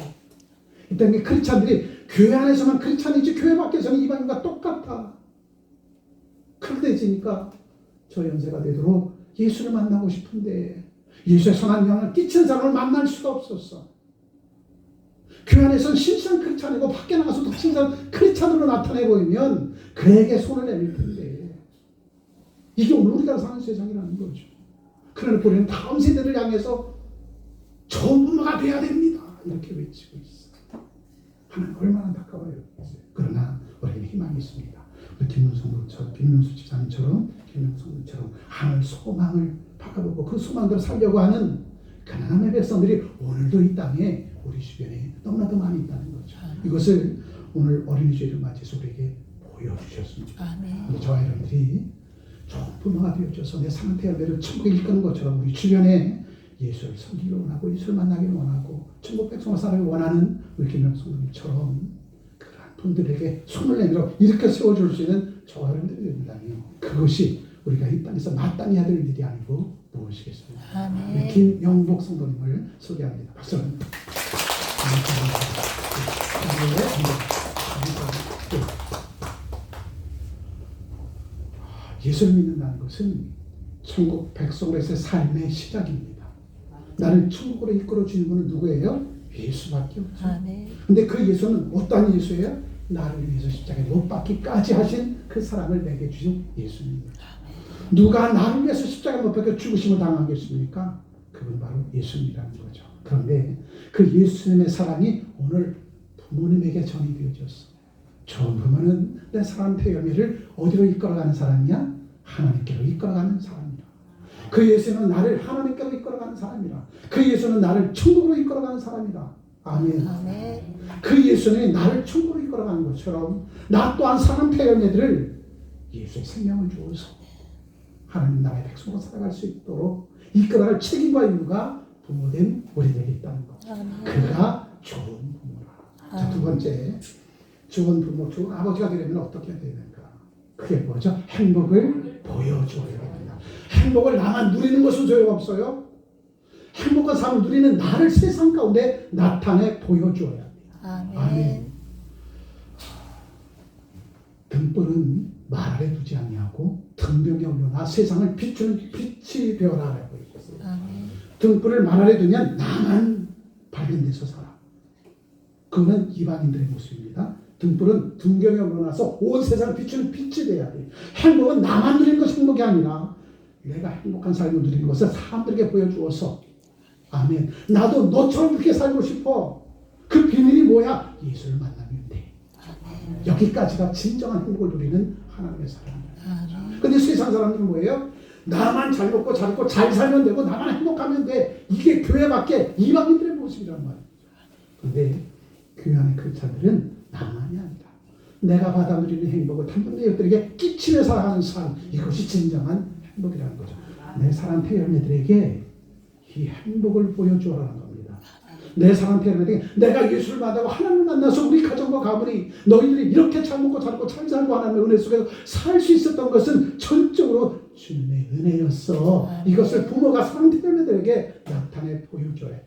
이 땅에 크리스찬들이 교회 안에서만 크리스찬이지 교회 밖에서는 이방인과 똑같아. 그렇게 되니까 저 연세가 되도록 예수를 만나고 싶은데 예수의 선한 영향을 끼치는 사람을 만날 수가 없었어. 교회 안에서는 신실한 크리스찬이고 밖에 나가서도 신실한 크리스찬으로 나타내 보이면 그에게 손을 내밀 텐데 이게 오늘 우리가 사는 세상이라는 거죠. 그러나 우리는 다음 세대를 향해서 좋은 부모가 돼야 됩니다. 이렇게 외치고 있어. 하나님 얼마나 안타까워요. 그러나 우리는 희망이 있습니다. 우리 김문수 집사님처럼 김명수님처럼 하늘 소망을 바라보고 그 소망대로 살려고 하는 가난한 백성들이 오늘도 이 땅에 우리 주변에 너무나도 많이 있다는 거죠. 이것을 오늘 어린이 주일을 맞이해서 우리에게 보여주셨습니다. 우리 저와 여러분들이 좋은 부모가 되어줘서 내 사는 태열매를 천국에 이끄는 것처럼 우리 주변에 예수를 섬기기를 원하고 예수를 만나기를 원하고 천국 백성으로 살아가길 원하는 우리 김명수님처럼 그러한 분들에게 손을 내밀어 이렇게 세워줄 수 있는 저와 여러분들이 된다면 그것이 우리가 이 땅에서 마땅히 해야 될 일이 아니고 무엇이겠습니까? 김영복 성도님을 소개합니다. 박수. 예수를 믿는다는 것은 천국 백성으로서의 삶의 시작입니다. 나를 천국으로 이끌어 주는 분은 누구예요? 예수밖에 없죠. 근데 그 예수는 어떠한 예수예요? 나를 위해서 십자가에 못 박기까지 하신 그 사랑을 내게 주신 예수입니다. 누가 나를 위해서 십자가에 못 박혀 죽으심을 당하겠습니까? 그건 바로 예수님이라는 거죠. 그런데 그 예수님의 사랑이 오늘 부모님에게 전이 되어졌어. 좋은 부모는 내 사랑 태열매를 어디로 이끌어가는 사람이야? 하나님께로 이끌어가는 사람이라. 그 예수는 나를 하나님께로 이끌어가는 사람이라. 그 예수는 나를 천국으로 이끌어가는 사람이라. 아멘. 아멘. 그 예수는 나를 천국으로 이끌어가는 것처럼 나 또한 사람 태어내들을 예수의 생명을 주어서 하나님 나라의 백성으로 살아갈 수 있도록 이끌어갈 책임과 의무가 부모된 우리에게 있다는 것. 아멘. 그가 좋은 부모라. 자, 두 번째, 좋은 부모, 좋은 아버지가 되려면 어떻게 해야 되는가? 그게 뭐죠? 행복을 보여줘야 됩니다. 행복을 나만 누리는 것은 소용없어요. 행복한 삶을 누리는 나를 세상 가운데 나타내 보여줘야 돼요. 아멘. 아멘. 등불은 말 아래 두지 아니하고 등병이 올려나 세상을 비추는 빛이 되어라라고 했어요. 아멘. 등불을 말 아래 두면 나만 밝은 데서 살아. 그거는 이방인들의 모습입니다. 등불은 등경에 올라나서 온 세상을 비추는 빛이 돼야 돼. 행복은 나만 누리는 것이 행복이 아니라 내가 행복한 삶을 누리는 것을 사람들에게 보여주어서 아멘. 나도 너처럼 그렇게 살고 싶어. 그 비밀이 뭐야? 예수를 만나면 돼. 아멘. 여기까지가 진정한 행복을 누리는 하나님의 사람이에요. 아멘. 근데 세상 사람들은 뭐예요? 나만 잘 먹고 잘 입고 잘 살면 되고 나만 행복하면 돼. 이게 교회밖에 이방인들의 모습이란 말이에요. 근데 교회 안의 크리스찬들은 나만이 아니다. 내가 받아 누리는 행복을 다른 이들에게 끼치며 살아가는 삶, 이것이 진정한 행복이라는 거죠. 내 사랑 태연이들에게 이 행복을 보여주라는 겁니다. 내 사랑 태연이들에게 내가 예수를 만나고 하나님을 만나서 우리 가정과 가문이 너희들이 이렇게 잘 먹고 잘 입고 잘 살고 하나님의 은혜 속에서 살 수 있었던 것은 전적으로 주님의 은혜였어. 이것을 부모가 사랑 태연이들에게 나타내 보여줘야 돼.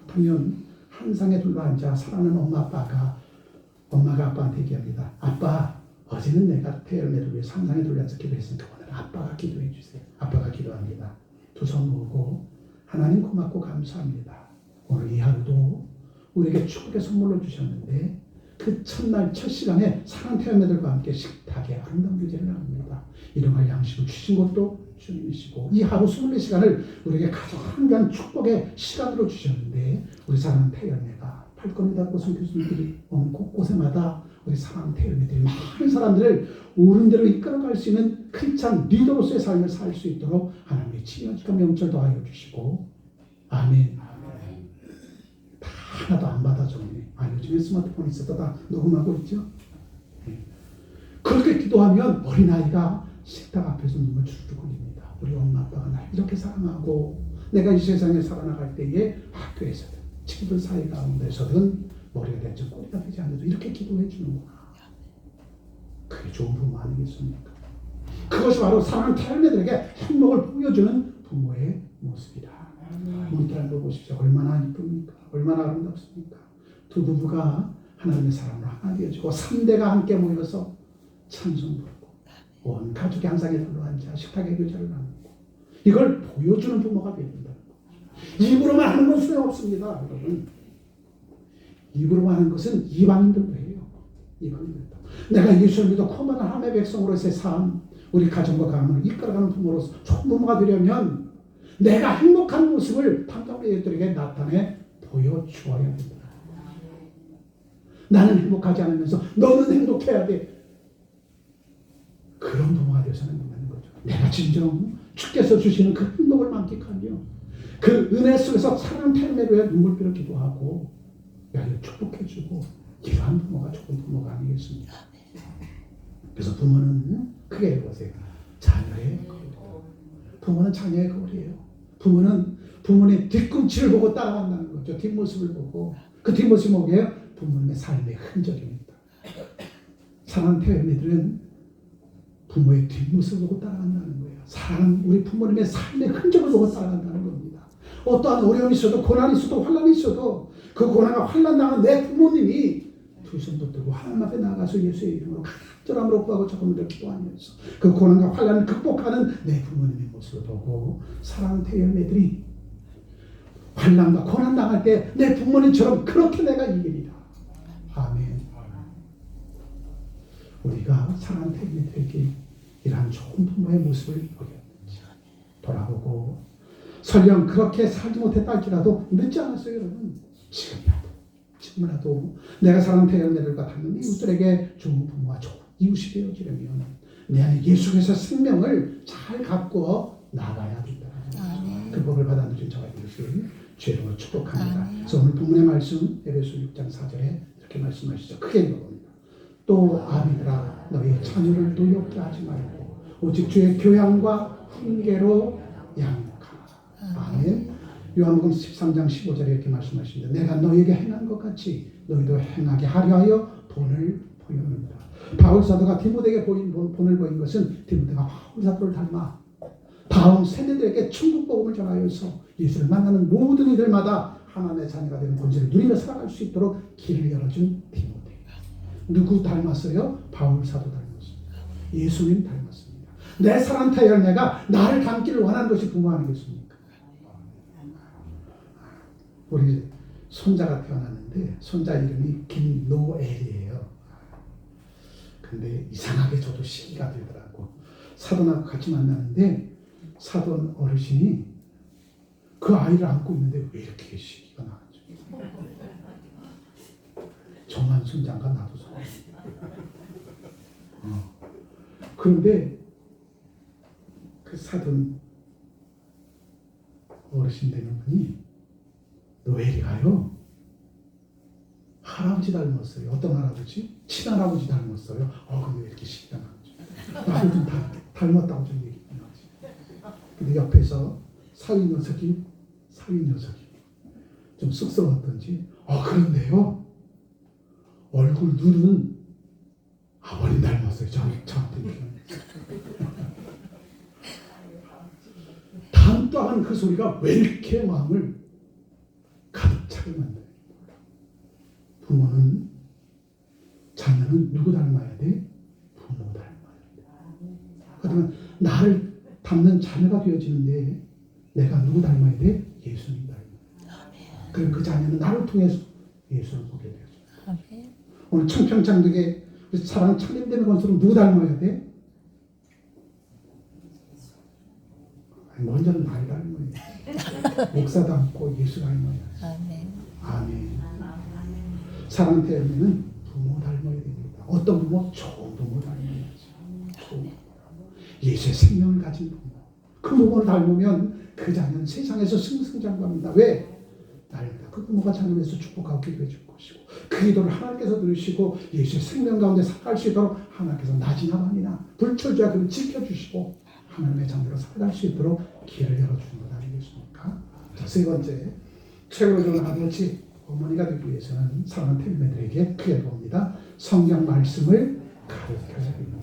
그렇다면 한 상에 둘러앉아 사랑하는 엄마가 아빠한테 얘기합니다. 아빠, 어제는 내가 태연이를 위해 상상에 둘러앉아 기도했으니까 오늘 아빠가 기도해 주세요. 아빠가 기도합니다. 두 손 모으고 하나님 고맙고 감사합니다. 오늘 이 하루도 우리에게 축복의 선물로 주셨는데 그 첫날 첫 시간에 사랑 태연이들과 함께 식탁에 아름다운 교제를 나눕니다. 일용할 양식을 주신 것도 주님이시고 이 하루 24시간을 우리에게 가장 한가한 축복의 시간으로 주셨는데 우리 사랑하는 태연이가 팔건이다 고선 교수님들이 오는 곳곳에마다 우리 사랑하는 태연이들이 많은 사람들을 옳은 대로 이끌어갈 수 있는 크리스찬 리더로서의 삶을 살 수 있도록 하나님의 지혜와 명철 더하여 주시고 아멘. 다 하나도 안 받아줬네. 요즘에 스마트폰이 있어도 다 녹음하고 있죠. 네. 그렇게 기도하면 어린아이가 식탁 앞에서 눈물 주르륵 흘립니다. 우리 엄마 아빠가 날 이렇게 사랑하고 내가 이 세상에 살아나갈 때에 학교에서든 친구들 사이 가운데서든 머리가 되지 꼬리가 되지 않아도 이렇게 기도해 주는구나. 그게 좋은 부모 아니겠습니까? 그것이 바로 사랑하는 태연이들에게 행복을 보여주는 부모의 모습이다. 부모님들 보십시오. 얼마나 이쁩니까? 얼마나 아름답습니까? 두 부부가 하나님의 사랑으로 하나 되어지고 3대가 함께 모여서 찬송 부르고 온 가족이 한 상에 둘러앉아 식탁에 교제를 나누고 이걸 보여주는 부모가 되어야 된다는 거죠. 입으로만 하는 건 소용없습니다. 여러분. 입으로만 하는 것은 이방인들도 해요. 이방인들도. 내가 예수를 믿어 코만한 하나님의 백성으로서의 삶, 우리 가정과 가문을 이끌어가는 부모로서 좋은 부모가 되려면 내가 행복한 모습을 당장의 애들에게 나타내 보여주어야 된다. 나는 행복하지 않으면서 너는 행복해야 돼. 그런 부모가 되어서는 안 되는 거죠. 내가 진정 주께서 주시는 그 행복을 만끽하며 그 은혜 속에서 사랑 태연에 눈물비를 기도하고 축복해주고 이러한 부모가 좋은 부모가 아니겠습니까? 그래서 부모는 크게 해보세요. 자녀의 거울. 부모는 자녀의 거울이에요. 부모는 부모님의 뒤꿈치를 보고 따라간다는 거죠. 뒷모습을 보고. 그 뒷모습이 뭐예요? 부모님의 삶의 흔적입니다. 사랑하는 태연이들은 부모의 뒷모습을 보고 따라간다는 거예요. 우리 부모님의 삶의 흔적을 보고 따라간다는 겁니다. 어떠한 어려움이 있어도 고난이 있어도 환난이 있어도 그 고난과 환난 당한 내 부모님이 두 손 붙들고 하나님 앞에 나가서 예수의 이름으로 간절함으로 구하고 적음을 기도하면서 그 고난과 환난을 극복하는 내 부모님의 모습을 보고 사랑하는 태연이들이 환난과 고난 당할 때 내 부모님처럼 그렇게 내가 이기리라. 아멘. 우리가 사랑하는 태연이들에게 이러한 좋은 부모의 모습을 보였는지 돌아보고 설령 그렇게 살지 못했다 할지라도 늦지 않았어요. 여러분. 지금이라도 내가 사랑하는 태연이들과 닮은 이웃들에게 좋은 부모와 좋은 이웃이 되어지려면 내 안에 예수께서 생명을 잘 가꾸어 나가야 된다. 그 법을 받아 누린 저와 여러분을 죄로 축복합니다. 그래서 오늘 본문의 말씀 에베소 6장 4절에 이렇게 말씀하시죠. 크게 읽어봅니다. 또 아비들아 너희 자녀를 노엽게 하지 말고 오직 주의 교양과 훈계로 양육하라. 아멘. 요한복음 13장 15절에 이렇게 말씀하십니다. 내가 너에게 행한 것 같이 너희도 행하게 하려 하여 본을 보였느니라. 바울 사도가 디모데에게 본을 보인 것은 디모데가 바울 사도를 닮아 다음 세대들에게 천국 복음을 전하여서 예수를 만나는 모든 이들마다 하나님의 자녀가 되는 본질을 누리며 살아갈 수 있도록 길을 열어준 디모데. 누구 닮았어요? 바울 사도 닮았습니다. 예수님 닮았습니다. 내 사랑타 열매가 나를 닮기를 원하는 것이 부모 아니겠습니까? 우리 손자가 태어났는데 손자 이름이 김노엘이에요. 근데 이상하게 저도 시기가 들더라고. 사돈하고 같이 만나는데 사돈 어르신이 그 아이를 안고 있는데 왜 이렇게 시기가 나죠? 저만 손자인가 나도 손자. 그런데 그 사돈 어르신 되는 분이 노엘이가요 할아버지 닮았어요. 어떤 할아버지? 친할아버지 닮았어요. 근데 왜 이렇게 시기가 나죠? 나도 좀 닮았다고 좀 얘기해요. 근데 옆에서 사위 녀석이 좀 쑥스러웠던지 그런데요 얼굴 눈은 아버님 닮았어요. 저한테 단떠한 그 소리가 왜 이렇게 마음을 가득 차게 만들어요. 부모는 자녀는 누구 닮아야 돼? 부모 닮아야 돼. 그러면 나를 닮는 자녀가 되어지는데 내가 누구 닮아야 돼? 예수님 닮아야 돼. 그럼 그 자녀는 나를 통해서 예수를 보게 되죠. 오늘 청평장덕에 사랑 창림되는 것처럼 누구 닮아야 돼? 먼저는 나를 닮아야 돼. 목사 닮고 예수 닮아야 돼. 아멘. 사랑 태어나는 부모 닮아야 됩니다. 어떤 부모? 좋은 부모 닮아야지. 예수의 생명을 가진 부모. 그 부모를 닮으면 그 자녀는 세상에서 승승장구합니다. 왜? 그 부모가 자녀에서 축복하고 기도해 줄 것이고 그 기도를 하나님께서 들으시고 예수의 생명 가운데 살아갈 수 있도록 하나님께서 낮이나 밤이나 불철주야 그를 지켜주시고 하나님의 자녀로 살아갈 수 있도록 길을 열어주는 것 아니겠습니까? 자, 세 번째, 최고로 좋은 아버지 어머니가 되기 위해서는 사랑하는 태민들에게 크게 봅니다. 성경 말씀을 가르쳐야 됩니다.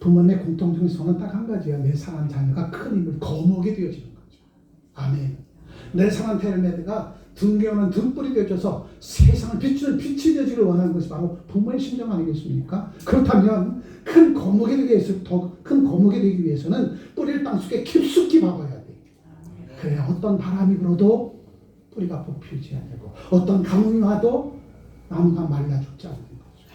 부모님의 공통적인 소원은 딱 한 가지야. 내 사랑하는 자녀가 큰 힘을 거머쥐게 되어지는 거죠. 아멘. 내 사랑하는 태민들가 등겨오는 등불이 되어져서 세상을 비추는 빛이 되어지길 원하는 것이 바로 부모의 심정 아니겠습니까? 그렇다면 큰 거목이 되기 위해서 더 큰 거목이 되기 위해서는 뿌리를 땅속에 깊숙이 박아야 돼. 그래야 어떤 바람이 불어도 뿌리가 뽑히지 않고 어떤 가뭄이 와도 나무가 말라 죽지 않는 거죠.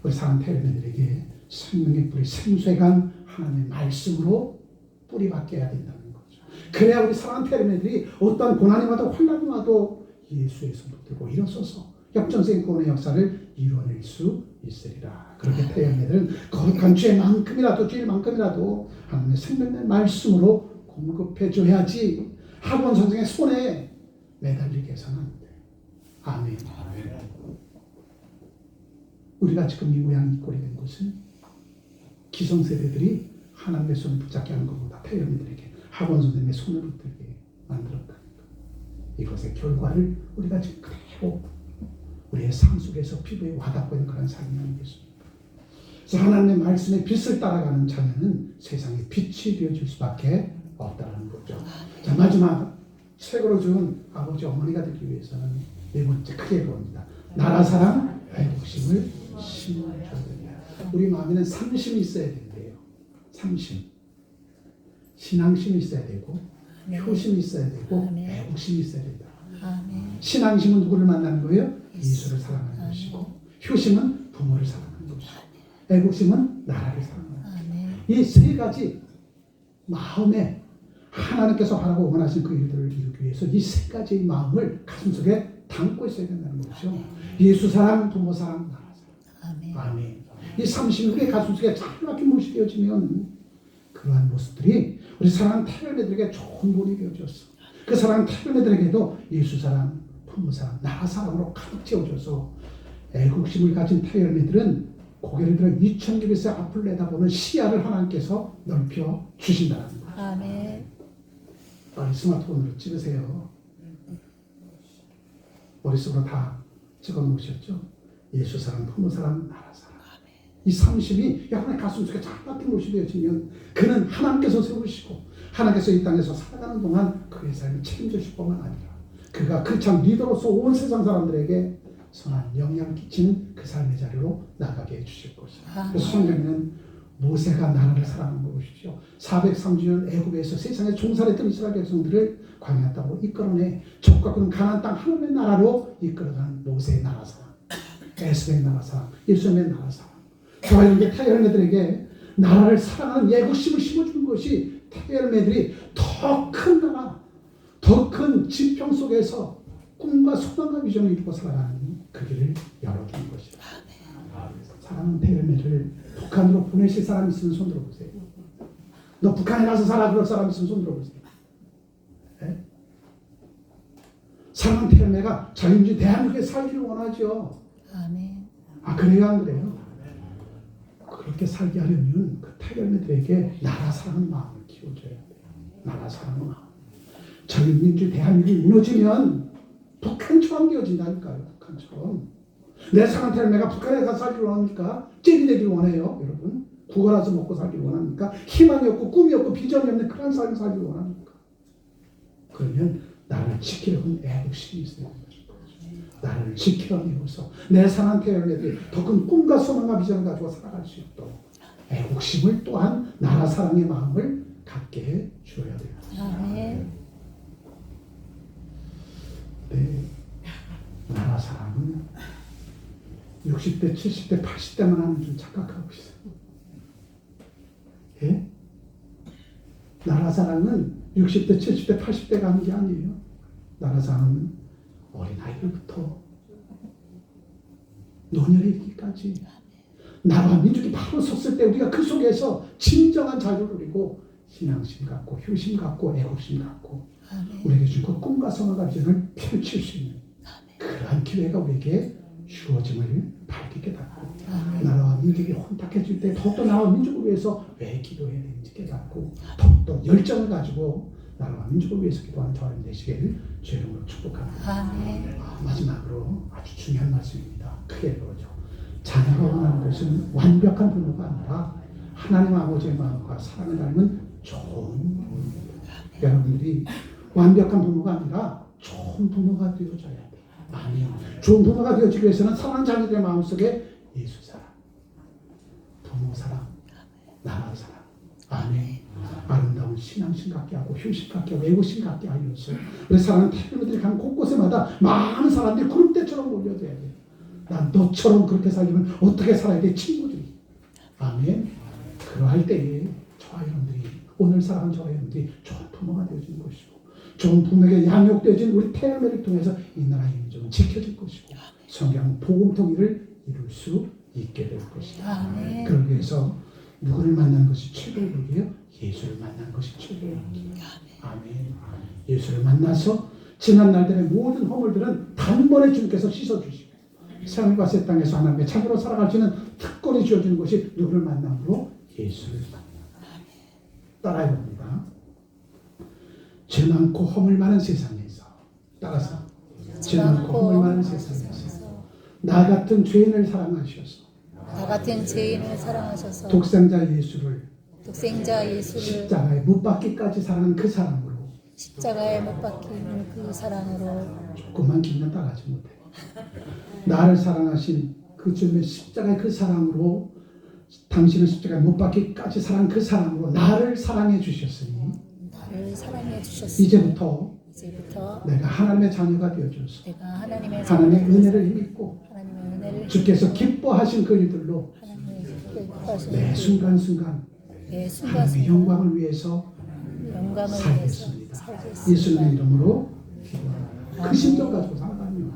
우리 사랑 태어나들에게 생명의 뿌리 생수해간 하나님의 말씀으로 뿌리 박혀야 된다는 거죠. 그래야 우리 사랑하는 태어나들이 어떤 고난이 와도 환난이 와도 예수의 손을 들고 일어서서 역전생 구원의 역사를 이뤄낼 수 있으리라. 그렇게 태어나들은 거룩한 죄만큼이라도 하나님의 생명의 말씀으로 공급해 줘야지 학원 선생의 손에 매달리게 해서는 안 돼. 아멘. 우리가 지금 이 모양 이 꼴이 된 것은 기성세대들이 하나님의 손을 붙잡게 하는 것보다 태연이들에게 학원 선생님의 손을 붙들게 만들었다니까. 이것의 결과를 우리가 지금 그대로 우리의 삶 속에서 피부에 와닿고 있는 그런 삶이 아니겠습니까? 그래서 하나님의 말씀의 빛을 따라가는 자녀는 세상의 빛이 되어줄 수밖에 없다는 거죠. 자, 마지막 책으로 준 아버지 어머니가 되기 위해서는 네 번째 크게 봅니다. 나라 사랑 애국심을 심어줘야 됩니다. 우리 마음에는 삼심이 있어야 된대요. 삼심. 신앙심이 있어야 되고 효심이 있어야 되고 애국심이 있어야 된다. 신앙심은 누구를 만나는 거예요? 예수를 사랑하는 것이고 효심은 부모를 사랑하는 것이고 애국심은 나라를 사랑하는 것이고 이 세 가지 마음에 하나님께서 하라고 원하신 그 일들을 이루기 위해서 이 세 가지의 마음을 가슴속에 담고 있어야 된다는 거죠. 예수 사랑, 부모 사랑, 나라 사랑. 아멘. 이 30이 우리의 가슴 속에 자그맣게 못이 되어지면 그러한 모습들이 우리 사랑하는 태열매들에게 좋은 본이 되어졌어. 그 사랑하는 태열매들에게도 예수 사랑, 부모 사랑, 나라 사랑으로 가득 채워져서 애국심을 가진 태열매들은 고개를 들어 2000km의 앞을 내다보는 시야를 하나님께서 넓혀 주신다는 거예요. 아멘. 빨리 스마트폰으로 찍으세요. 머릿속으로 다 찍어 놓으셨죠? 예수 사랑, 부모 사랑, 나라 사랑. 이 30이 여러분의 가슴 속에 자그맣게 못이 되어지면 그는 하나님께서 세우시고 하나님께서 이 땅에서 살아가는 동안 그의 삶을 책임져 주실 뿐만 아니라 그가 그 참 리더로서 온 세상 사람들에게 선한 영향을 끼치는 그 삶의 자리로 나가게 해주실 것이다. 그래서 성경에는 모세가 나라를 사랑하는 거 보십시오. 430년 애굽에서 세상에 종살했던 이스라엘 백성들을 광야 땅으로 이끌어내 적과 그는 가나안 땅 하나님의 나라로 이끌어가는 모세의 나라 사랑, 에스더의 나라 사랑, 예수님의 나라 사랑. 저와 여러분들 태열매들에게 나라를 사랑하는 애국심을 심어주는 것이 태열매들이 더 큰 나라, 더 큰 지평 속에서 꿈과 소망과 비전을 이루고 살아가는 그 길을 열어주는 것이다. 사랑하는 태열매를 북한으로 보내실 사람 있으면 손 들어보세요. 너 북한에 가서 살아 그럴 사람 있으면 손 들어보세요. 네? 사랑하는 태열매가 자유민주 대한민국에 살기를 원하죠. 아멘. 그래요 안 그래요? 그렇게 살게 하려면 그 태열매들에게 나라 사랑의 마음을 키워줘야 돼요. 나라 사랑의 마음. 자유민주 대한민국이 무너지면 북한처럼 되어진다니까요. 북한처럼. 내 사랑하는 태열매가 북한에 가서 살기를 원합니까? 잼이 되기를 원해요. 여러분. 구걸해서 먹고 살기를 원합니까? 희망이 없고 꿈이 없고 비전이 없는 그런 삶을 살기를 원합니까? 그러면 나를 지키려는 애국심이 있어야 됩니다. 나를 지켜내고서 내 사랑하는 태열매들이 더 큰 꿈과 소망과 비전을 가지고 살아갈 수 있도록 애국심을 또한 나라 사랑의 마음을 갖게 해 주어야 돼요. 아멘. 네, 나라 사랑은 60대, 70대, 80대만 하는 줄 착각하고 있어요. 예? 나라 사랑은 60대, 70대, 80대가 하는 게 아니에요. 나라 사랑은 어린아이들부터 노년에 이르기까지 나라와 민족이 바로 섰을 때 우리가 그 속에서 진정한 자유를 누리고 신앙심 갖고 효심 갖고 애국심 갖고 우리에게 준 그 꿈과 소망과 비전을 펼칠 수 있는 그러한 기회가 우리에게 주어짐을 밝게 깨닫고 나라와 민족이 혼탁해질 때 더욱더 나라와 민족을 위해서 왜 기도해야 되는지 깨닫고 더욱더 열정을 가지고 나라와 민족을 위해서 기도하는 저와 되시기를 주의 이름으로 축복합니다. 마지막으로 아주 중요한 말씀입니다. 크게 읽어보죠. 자녀가 원하는 것은 완벽한 부모가 아니라 하나님 아버지의 마음과 사랑을 닮은 좋은 부모입니다. 여러분들이 완벽한 부모가 아니라 좋은 부모가 되어줘야 돼요. 아니요. 좋은 부모가 되어지기 위해서는 사랑하는 자녀들의 마음속에 예수 사랑, 부모 사랑, 나라 사랑, 아멘. 아름다운 신앙심 갖게 하고 휴식 갖게 하고 애국심 갖게 하여서 우리 사랑하는 태교들이 간 곳곳에마다 많은 사람들이 구름대처럼 몰려져야 돼요. 난 너처럼 그렇게 살려면 어떻게 살아야 돼? 친구들이. 아멘. 그러할 때에 저와 여러분들이 오늘 살아가는 저와 여러분들이 좋은 부모가 되어지는 것이고 좋은 부모에게 양육되어진 우리 태열매를 통해서 이 나라의 민족은 지켜질 것이고 성경 복음 통일을 이룰 수 있게 될 것이다. 그러기 위해서 누구를 만나는 것이 최고의 복이에요? 예수를 만나는 것이 최고의 복이에요. 아멘. 예수를 만나서 지난 날들의 모든 허물들은 단번에 주님께서 씻어주시고 하늘과 새 땅에서 하나님의 참으로 살아갈 수 있는 특권이 주어지는 것이 누구를 만남으로? 예수를 만나. 따라해봅니다. 죄 많고 허물 많은 세상에서 따라서 죄 많고 허물 많은 세상에서 나 같은 죄인을 사랑하셔서 독생자 예수를 십자가에 못 박기까지 사랑한 그 사랑으로 조금만 기면 따라하지 못해. 나를 사랑하신 그 주님의 십자가의 그 사랑으로 당신을 십자가에 못 박기까지 사랑한 그 사랑으로 나를 사랑해 주셨으니 이제부터 내가 하나님의 자녀가 되어줘서 하나님의 은혜를 힘입고 주께서 기뻐하신 그 일들로 매 순간순간 하나님의 영광을 위해서 살겠습니다. 예수님의 이름으로 기도합니다. 그 심정 가지고 살아가면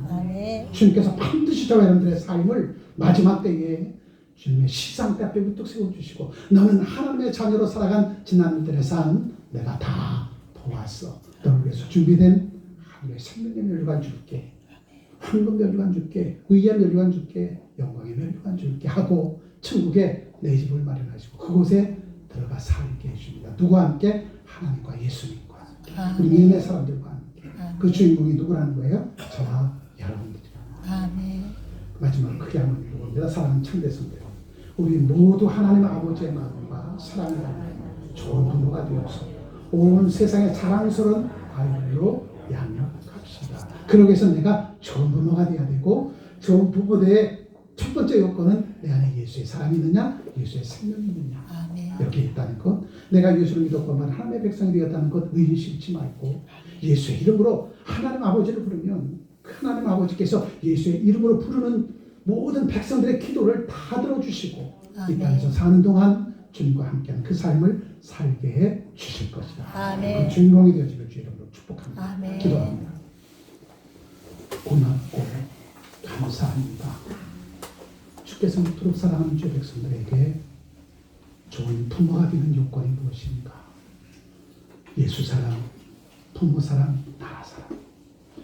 주님께서 반드시 저와 여러분들의 삶을 마지막 때에 주님의 시상대 앞에 우뚝 세워주시고 너는 하나님의 자녀로 살아간 지난날의 삶 내가 다 보았어. 너를 위해서 준비된 하늘의 생명의 멸관 줄게. 황금 멸관 줄게. 의의 멸관 줄게. 영광의 멸관 줄게 하고 천국에 내 집을 마련하시고 그곳에 들어가 살게 해줍니다. 누구와 함께? 하나님과 예수님과 함께. 우리 믿음의 사람들과 함께. 그 주인공이 누구라는 거예요? 저와 여러분들이라는 마지막으로 크게 한번 읽어봅니다. 사랑하는 창대성들, 우리 모두 하나님 아버지의 마음과 사랑을 받는 좋은 부모가 되어서 온 세상의 자랑스러운 아이들로 양육합시다. 그러기 위해서 내가 좋은 부모가 되어야 되고 좋은 부모의 첫 번째 요건은 내 안에 예수의 사랑이 있느냐, 예수의 생명이 있느냐. 이렇게 있다는 것. 내가 예수를 믿었고 하나님의 백성이 되었다는 것 의심치 말고 예수의 이름으로 하나님 아버지를 부르면 하나님 아버지께서 예수의 이름으로 부르는 모든 백성들의 기도를 다 들어주시고 이 땅에서 사는 동안 주님과 함께하는 그 삶을 살게 해 주실 것이다. 그 주인공이 되어지길 주 이름으로 축복합니다. 기도합니다. 고맙고 감사합니다. 주께서 그토록 사랑하는 주의 백성들에게 좋은 부모가 되는 요건이 무엇인가? 예수 사랑, 부모 사랑, 나라 사랑.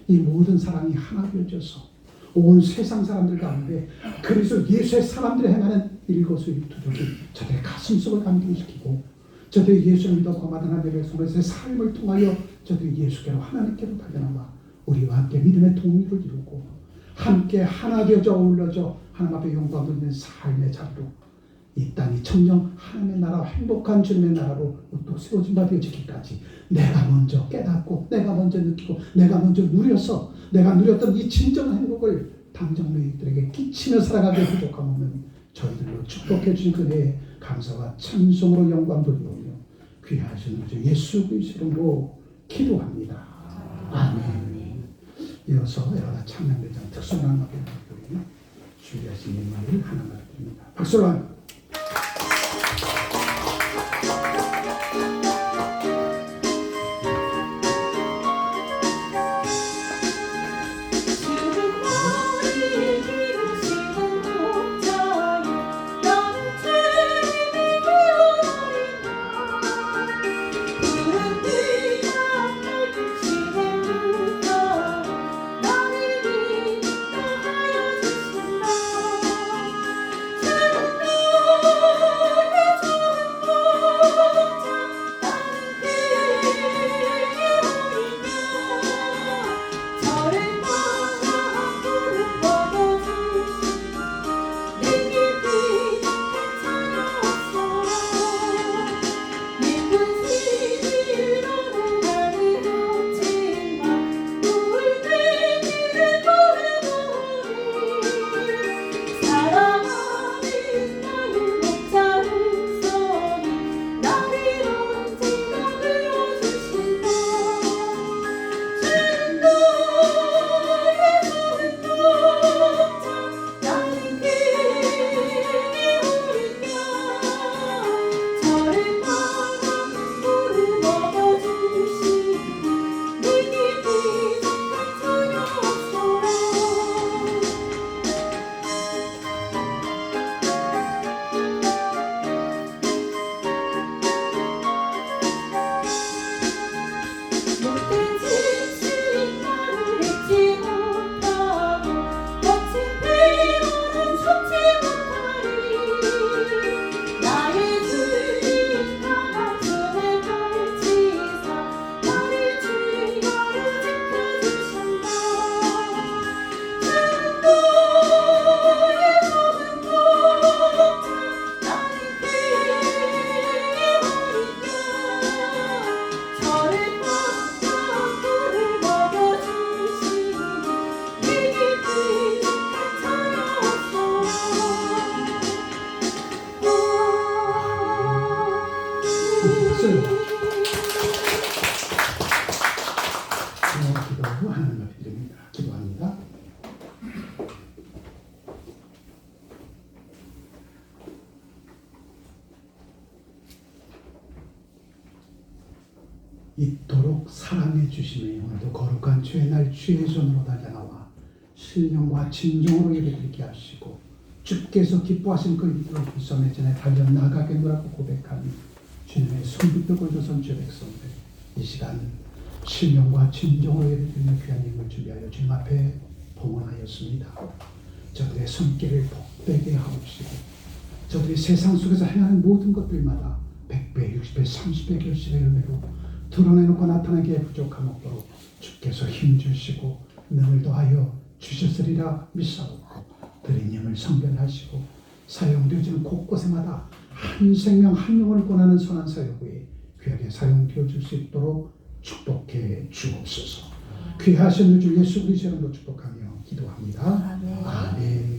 이 모든 사랑이 하나 되어져서 온 세상 사람들 가운데 그리스도 예수의 사람들이 행하는 일거수일투족이 저들의 가슴속을 감동시키고 저들이 예수를 믿고 받은 하나님의 백성에서의 삶을 통하여 저들이 예수께로 하나님께로 달려나와 우리와 함께 믿음의 동료를 이루고 함께 하나 되어져 어울려져 하나님 앞에 영광 돌리는 삶의 자리로 이 땅이 청정 하나님의 나라 행복한 주님의 나라로 또 세워진 바 되어지기까지 내가 먼저 깨닫고 내가 먼저 느끼고 내가 먼저 누려서 내가 누렸던 이 진정한 행복을 당장 너희들에게 끼치며 살아가게 부족함 없는 저희들로 축복해 주신 그대의 감사와 찬송으로 영광 돌리오며 귀하신 주 예수 그리스도 이름으로 기도합니다. 아멘. 이어서 여러 찬양대장 특수한 음악을 부르며 준비하신 인마를 하나만 드립니다. 박수로 합니다. 기도하고 하나님 앞에 드립니다. 기도합니다. 이토록 사랑해 주시며 오늘도 거룩한 주의 날 주의 손으로 달려나와 신령과 진정으로 예배드리게 하시고 주께서 기뻐하신 그 일들을 불쌍히 전에 달려나가겠노라고 고백하니 주님의 손붙들고 일어선 주 백성들 이 시간 신령과 진정으로 예배드리는 귀한 예물을 준비하여 주님 앞에 봉헌하였습니다. 저들의 손길을 복되게 하옵시고 저들이 세상 속에서 행하는 모든 것들마다 100배, 60배, 30배 결실의 열매로 드러내놓고 나타나기에 부족함 없도록 주께서 힘주시고 능을 더하여 주셨으리라 믿사오고 드린 힘을 성변하시고 사용되어지는 곳곳에마다 한 생명 한 영혼을 권하는 선한 사역에 귀하게 사용되어질 수 있도록 축복해 주옵소서. 귀하신 주 예수 그리스도로 축복하며 기도합니다. 아멘.